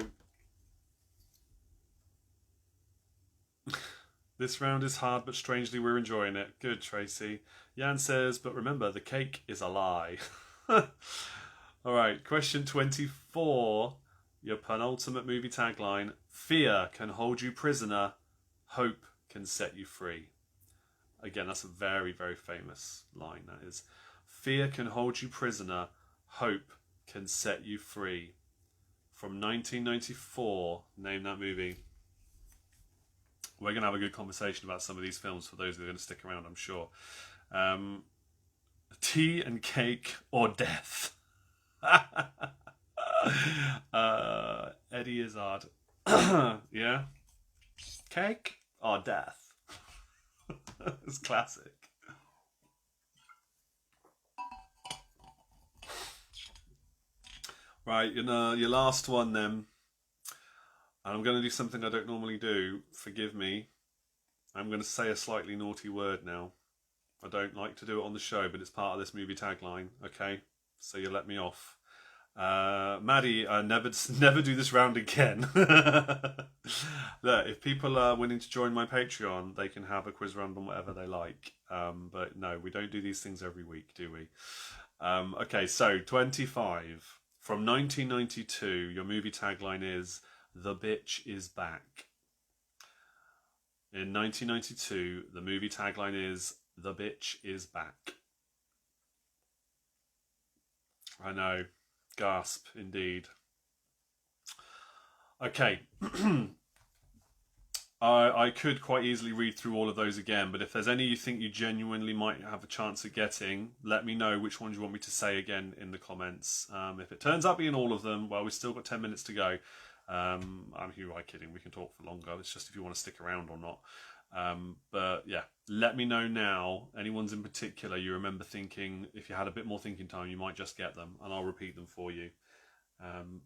This round is hard, but strangely we're enjoying it. Good, Tracy. Jan says, but remember, the cake is a lie. Alright, question 24. Your penultimate movie tagline. Fear can hold you prisoner. Hope can set you free. Again, that's a very, very famous line, that is. Fear can hold you prisoner. Hope can set you free. From 1994. Name that movie. We're going to have a good conversation about some of these films for those who are going to stick around, I'm sure. Tea and cake or death? Eddie Izzard. Yeah? Cake or death? It's classic. Right, your last one then. And I'm going to do something I don't normally do. Forgive me. I'm going to say a slightly naughty word now. I don't like to do it on the show, but it's part of this movie tagline. Okay, so you let me off. Maddie, never do this round again. Look, if people are willing to join my Patreon, they can have a quiz round on whatever they like. But no, we don't do these things every week, do we? Okay, so 25. From 1992, your movie tagline is The Bitch is Back. In 1992, the movie tagline is The Bitch is Back. I know. Gasp, indeed. Okay. I could quite easily read through all of those again, but if there's any you think you genuinely might have a chance of getting, let me know which ones you want me to say again in the comments. If it turns out being all of them, well, we've still got 10 minutes to go. Who am I kidding? We can talk for longer. It's just if you want to stick around or not. But yeah, let me know now. Anyone's in particular you remember thinking, if you had a bit more thinking time, you might just get them, and I'll repeat them for you.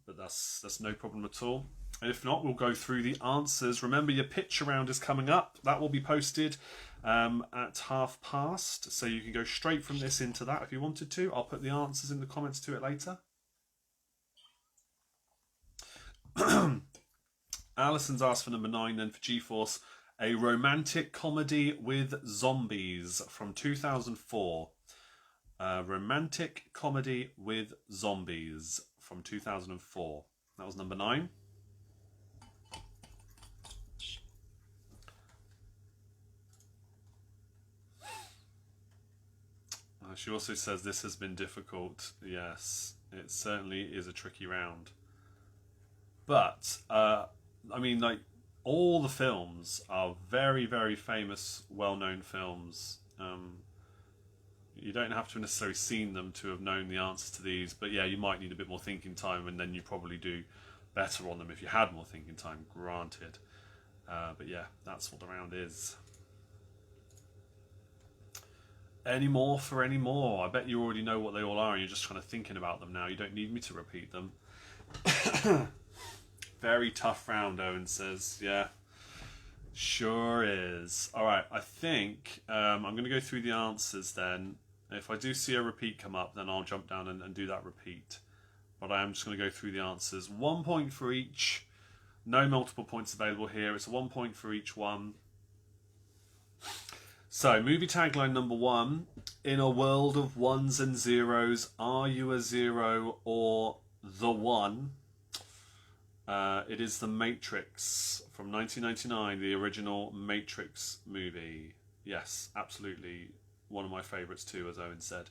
But that's no problem at all. And if not, we'll go through the answers. Remember, your picture round is coming up. That will be posted at past, so you can go straight from this into that if you wanted to. I'll put the answers in the comments to it later. Alison's asked for number 9 then for G-Force. A romantic comedy with zombies from 2004. A romantic comedy with zombies from 2004. That was number 9. She also says this has been difficult. Yes, it certainly is a tricky round. But, I mean, like, all the films are very, very famous, well-known films. You don't have to necessarily seen them to have known the answers to these, but yeah, you might need a bit more thinking time, and then you probably do better on them if you had more thinking time, granted. But yeah, that's what the round is. Any more for any more? I bet you already know what they all are and you're just kind of thinking about them now. You don't need me to repeat them. Very tough round, Owen says. Yeah, sure is. Alright, I think I'm going to go through the answers then. If I do see a repeat come up, then I'll jump down and do that repeat. But I am just going to go through the answers. 1 point for each. No multiple points available here. It's 1 point for each one. So, movie tagline number 1. In a world of ones and zeros, are you a zero or the one? It is The Matrix from 1999, the original Matrix movie. Yes, absolutely one of my favourites too, as Owen said.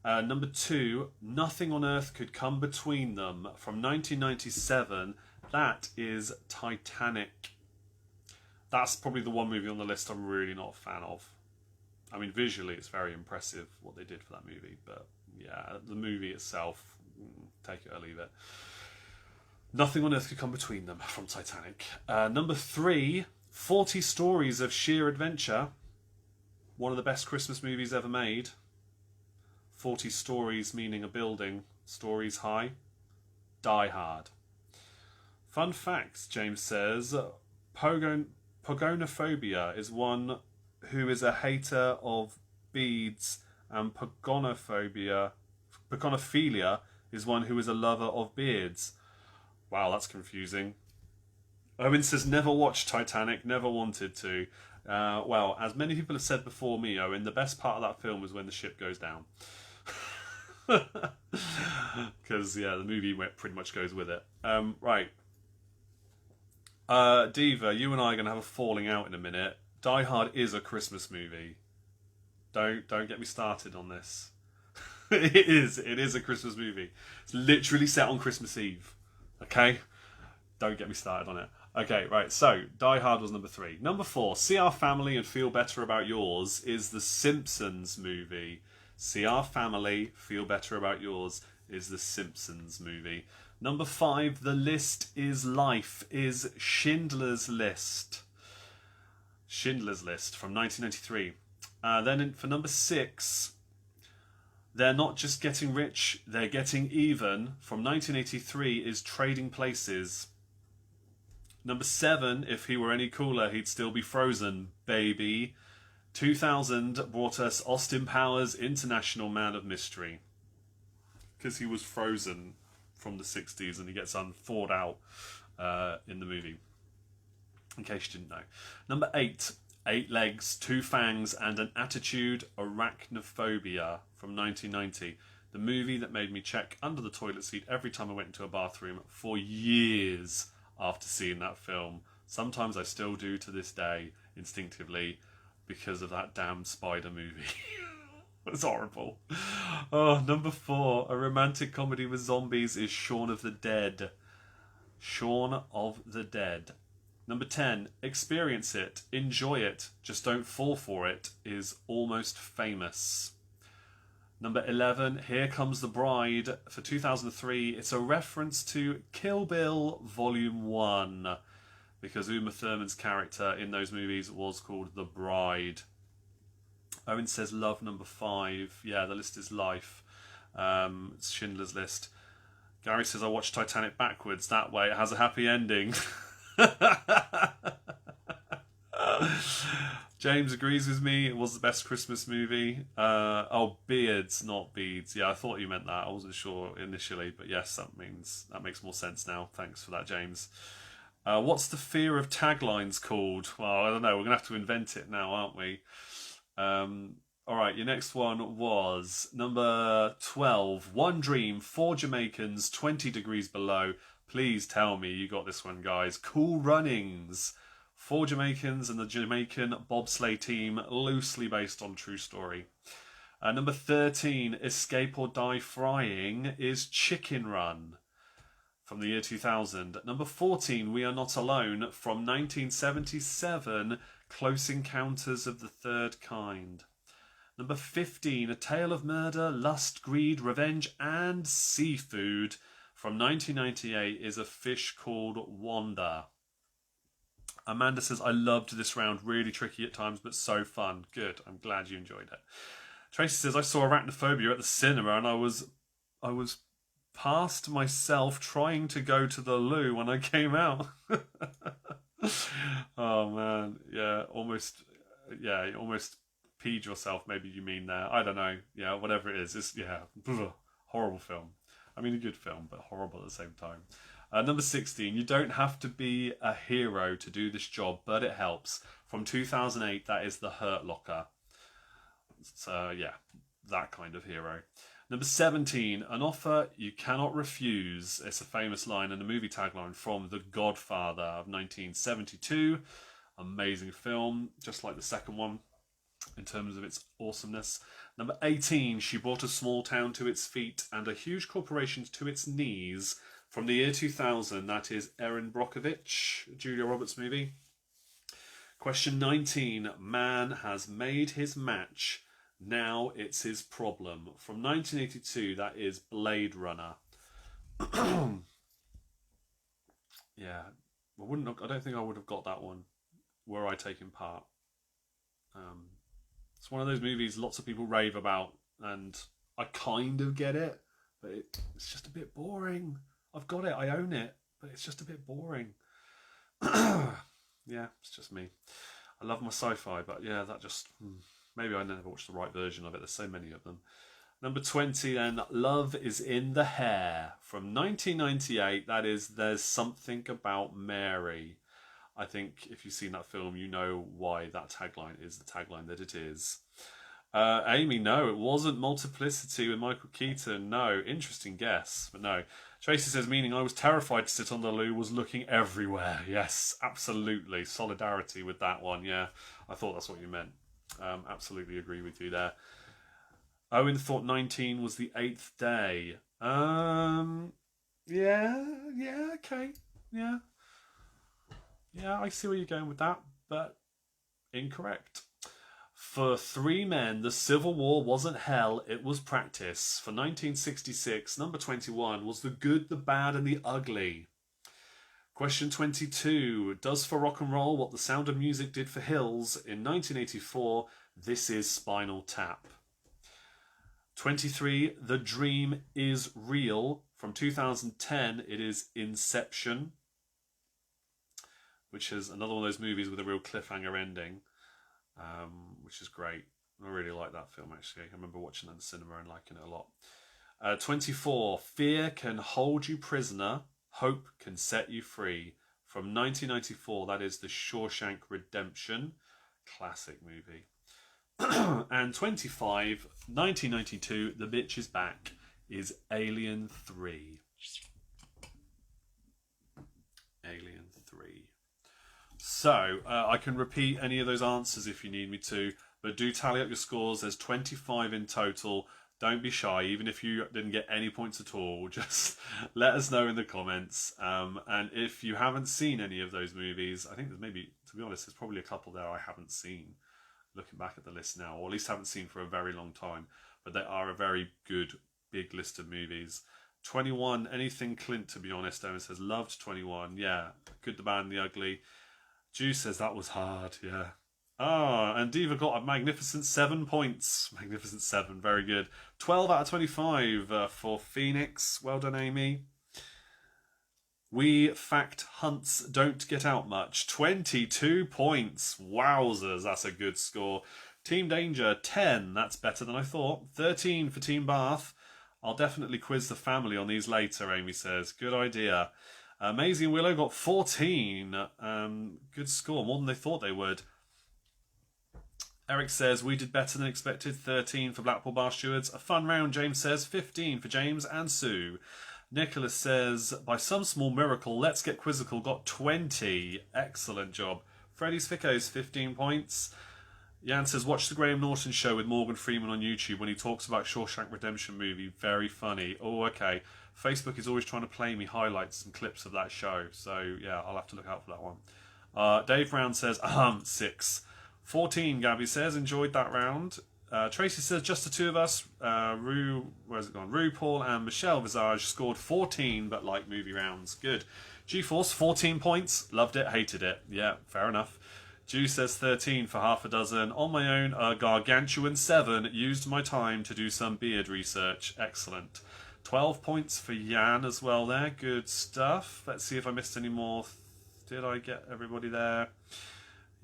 Number 2, Nothing on Earth Could Come Between Them from 1997. That is Titanic. That's probably the one movie on the list I'm really not a fan of. I mean, visually it's very impressive what they did for that movie, but yeah, the movie itself, take it or leave it. Nothing on Earth Could Come Between Them from Titanic. Number 3, 40 Stories of Sheer Adventure. One of the best Christmas movies ever made. 40 stories meaning a building. Stories high. Die Hard. Fun facts, James says. Pogonophobia is one who is a hater of beads, and pogonophilia is one who is a lover of beards. Wow, that's confusing. Owen says never watched Titanic, never wanted to. Well, as many people have said before me, Owen, the best part of that film was when the ship goes down. Because, yeah, the movie pretty much goes with it. Right. Diva, you and I are going to have a falling out in a minute. Die Hard is a Christmas movie. Don't get me started on this. It is a Christmas movie. It's literally set on Christmas Eve. Okay? Don't get me started on it. Okay, right, so Die Hard was number 3. Number 4, See Our Family and Feel Better About Yours is the Simpsons movie. See Our Family, Feel Better About Yours is the Simpsons movie. Number 5, The List Is Life is Schindler's List. Schindler's List from 1993. Then for number 6, They're Not Just Getting Rich, They're Getting Even from 1983 is Trading Places. Number 7, If He Were Any Cooler, He'd Still Be Frozen, baby. 2000 brought us Austin Powers, International Man of Mystery. Because he was frozen from the 60s and he gets unthawed out in the movie. In case you didn't know. Number 8, 8 Legs, 2 Fangs and an Attitude, Arachnophobia from 1990. The movie that made me check under the toilet seat every time I went into a bathroom for years after seeing that film. Sometimes I still do to this day, instinctively, because of that damn spider movie. It's horrible. Oh, number 4, a romantic comedy with zombies is Shaun of the Dead. Shaun of the Dead. Number 10, Experience It, Enjoy It, Just Don't Fall For It is Almost Famous. Number 11, Here Comes the Bride for 2003. It's a reference to Kill Bill Volume 1. because Uma Thurman's character in those movies was called the Bride. Owen says love number 5. Yeah, the list is life. It's Schindler's List. Gary says I watched Titanic backwards. That way it has a happy ending. James agrees with me. It was the best Christmas movie. Oh, Beards, not Beads. Yeah, I thought you meant that. I wasn't sure initially, but yes, that makes more sense now. Thanks for that, James. What's the fear of taglines called? Well, I don't know. We're gonna have to invent it now, aren't we? All right, your next one was number 12. One Dream, 4 Jamaicans, 20 degrees below. Please tell me you got this one, guys. Cool Runnings. 4 Jamaicans and the Jamaican bobsleigh team, loosely based on true story. Number 13, Escape or Die Frying, is Chicken Run from the year 2000. Number 14, We Are Not Alone from 1977, Close Encounters of the Third Kind. Number 15, A Tale of Murder, Lust, Greed, Revenge and Seafood from 1998 is A Fish Called Wanda. Amanda says, I loved this round. Really tricky at times, but so fun. Good. I'm glad you enjoyed it. Tracy says, I saw Arachnophobia at the cinema and I was past myself trying to go to the loo when I came out. Oh, man. Yeah, almost peed yourself, maybe you mean there. I don't know. Yeah, whatever it is. It's, yeah, horrible film. I mean, a good film, but horrible at the same time. Number 16, You Don't Have to Be a Hero to Do This Job, But It Helps. From 2008, that is The Hurt Locker. So, yeah, that kind of hero. Number 17, An Offer You Cannot Refuse. It's a famous line and a movie tagline from The Godfather of 1972. Amazing film, just like the second one in terms of its awesomeness. Number 18, She Brought a Small Town to Its Feet and a Huge Corporation to Its Knees. From the year 2000, that is Erin Brockovich, Julia Roberts movie. Question 19, Man Has Made His Match, Now It's His Problem. From 1982, that is Blade Runner. Yeah, I don't think I would have got that one were I taking part. It's one of those movies lots of people rave about, and I kind of get it, but it's just a bit boring. I've got it, I own it, but it's just a bit boring. Yeah, it's just me. I love my sci-fi, but yeah, that just... maybe I never watched the right version of it. There's so many of them. Number 20 then, Love is in the Hair. From 1998, that is There's Something About Mary. I think if you've seen that film, you know why that tagline is the tagline that it is. Amy, no, it wasn't Multiplicity with Michael Keaton. No, interesting guess, but no. Tracy says, meaning I was terrified to sit on the loo, was looking everywhere. Yes, absolutely. Solidarity with that one, yeah. I thought that's what you meant. Absolutely agree with you there. Owen thought 19 was the 8th day. Yeah, okay. Yeah, I see where you're going with that, but incorrect. For 3 men, the Civil War wasn't hell, it was practice. For 1966, number 21 was The Good, the Bad and the Ugly. Question 22, does for rock and roll what The Sound of Music did for Hills in 1984, This is Spinal Tap. 23, The Dream is Real. From 2010, it is Inception, which is another one of those movies with a real cliffhanger ending, which is great. I really like that film, actually. I remember watching that in the cinema and liking it a lot. 24, Fear Can Hold You Prisoner, Hope Can Set You Free. From 1994, that is The Shawshank Redemption. Classic movie. And 25, 1992, The Bitch Is Back, is Alien 3. Alien 3. So, I can repeat any of those answers if you need me to, but do tally up your scores. There's 25 in total. Don't be shy, even if you didn't get any points at all. Just let us know in the comments. And if you haven't seen any of those movies, I think there's maybe, to be honest, there's probably a couple there I haven't seen, looking back at the list now, or at least haven't seen for a very long time. But they are a very good, big list of movies. 21, anything Clint, to be honest. Owen says, loved 21. Yeah, Good, the Bad and the Ugly. Juice says, that was hard. Yeah. Ah, and Diva got a magnificent 7 points. Magnificent 7, very good. 12 out of 25 for Phoenix. Well done, Amy. We fact hunts don't get out much. 22 points. Wowzers, that's a good score. Team Danger, 10. That's better than I thought. 13 for Team Bath. I'll definitely quiz the family on these later, Amy says. Good idea. Maisie and Willow got 14. Good score, more than they thought they would. Eric says, we did better than expected. 13 for Blackpool Bar Stewards. A fun round, James says. 15 for James and Sue. Nicholas says, by some small miracle, Let's Get Quizzical got 20. Excellent job. Freddy's Ficos, 15 points. Jan says, watch the Graham Norton show with Morgan Freeman on YouTube when he talks about Shawshank Redemption movie. Very funny. Oh, okay. Facebook is always trying to play me highlights and clips of that show. So, yeah, I'll have to look out for that one. Dave Brown says, 6. 14, Gabby says, enjoyed that round. Tracy says, just the two of us. Where's it gone? Rue, Paul and Michelle Visage scored 14, but like movie rounds. Good. G-Force, 14 points. Loved it, hated it. Yeah, fair enough. Ju says 13 for half a dozen. On my own, a gargantuan 7. Used my time to do some beard research. Excellent. 12 points for Jan as well there. Good stuff. Let's see if I missed any more. Did I get everybody there?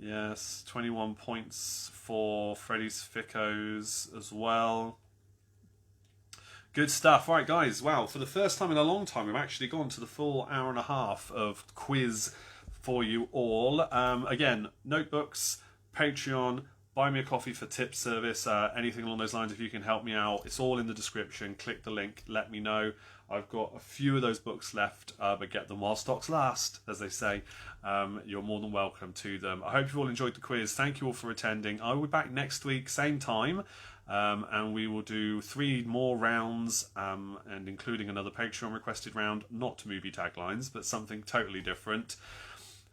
Yes, 21 points for Freddy's Ficos as well. Good stuff. Right, guys. Wow, for the first time in a long time, we've actually gone to the full hour and a half of quiz for you all. Again, notebooks, Patreon, buy me a coffee for tip service, anything along those lines if you can help me out. It's all in the description. Click the link, let me know. I've got a few of those books left, but get them while stocks last, as they say. You're more than welcome to them. I hope you've all enjoyed the quiz. Thank you all for attending. I will be back next week, same time, and we will do 3 more rounds, and including another Patreon requested round, not movie taglines, but something totally different.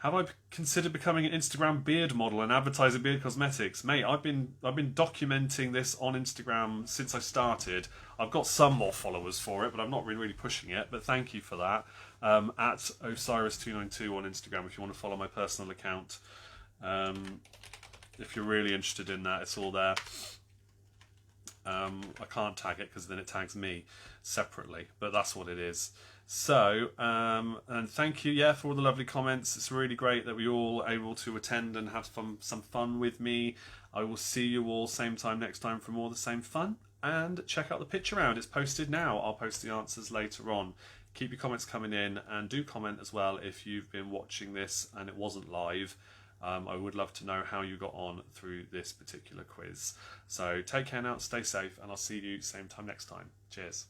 Have I considered becoming an Instagram beard model and advertising beard cosmetics? Mate, I've been documenting this on Instagram since I started. I've got some more followers for it, but I'm not really pushing it. But thank you for that. At Osiris292 on Instagram if you want to follow my personal account. If you're really interested in that, it's all there. I can't tag it because then it tags me separately, but that's what it is. So, and thank you, for all the lovely comments. It's really great that we're all able to attend and have some fun with me. I will see you all same time next time for more of the same fun. And check out the picture round. It's posted now. I'll post the answers later on. Keep your comments coming in, and do comment as well if you've been watching this and it wasn't live. I would love to know how you got on through this particular quiz. So take care now, stay safe, and I'll see you same time next time. Cheers.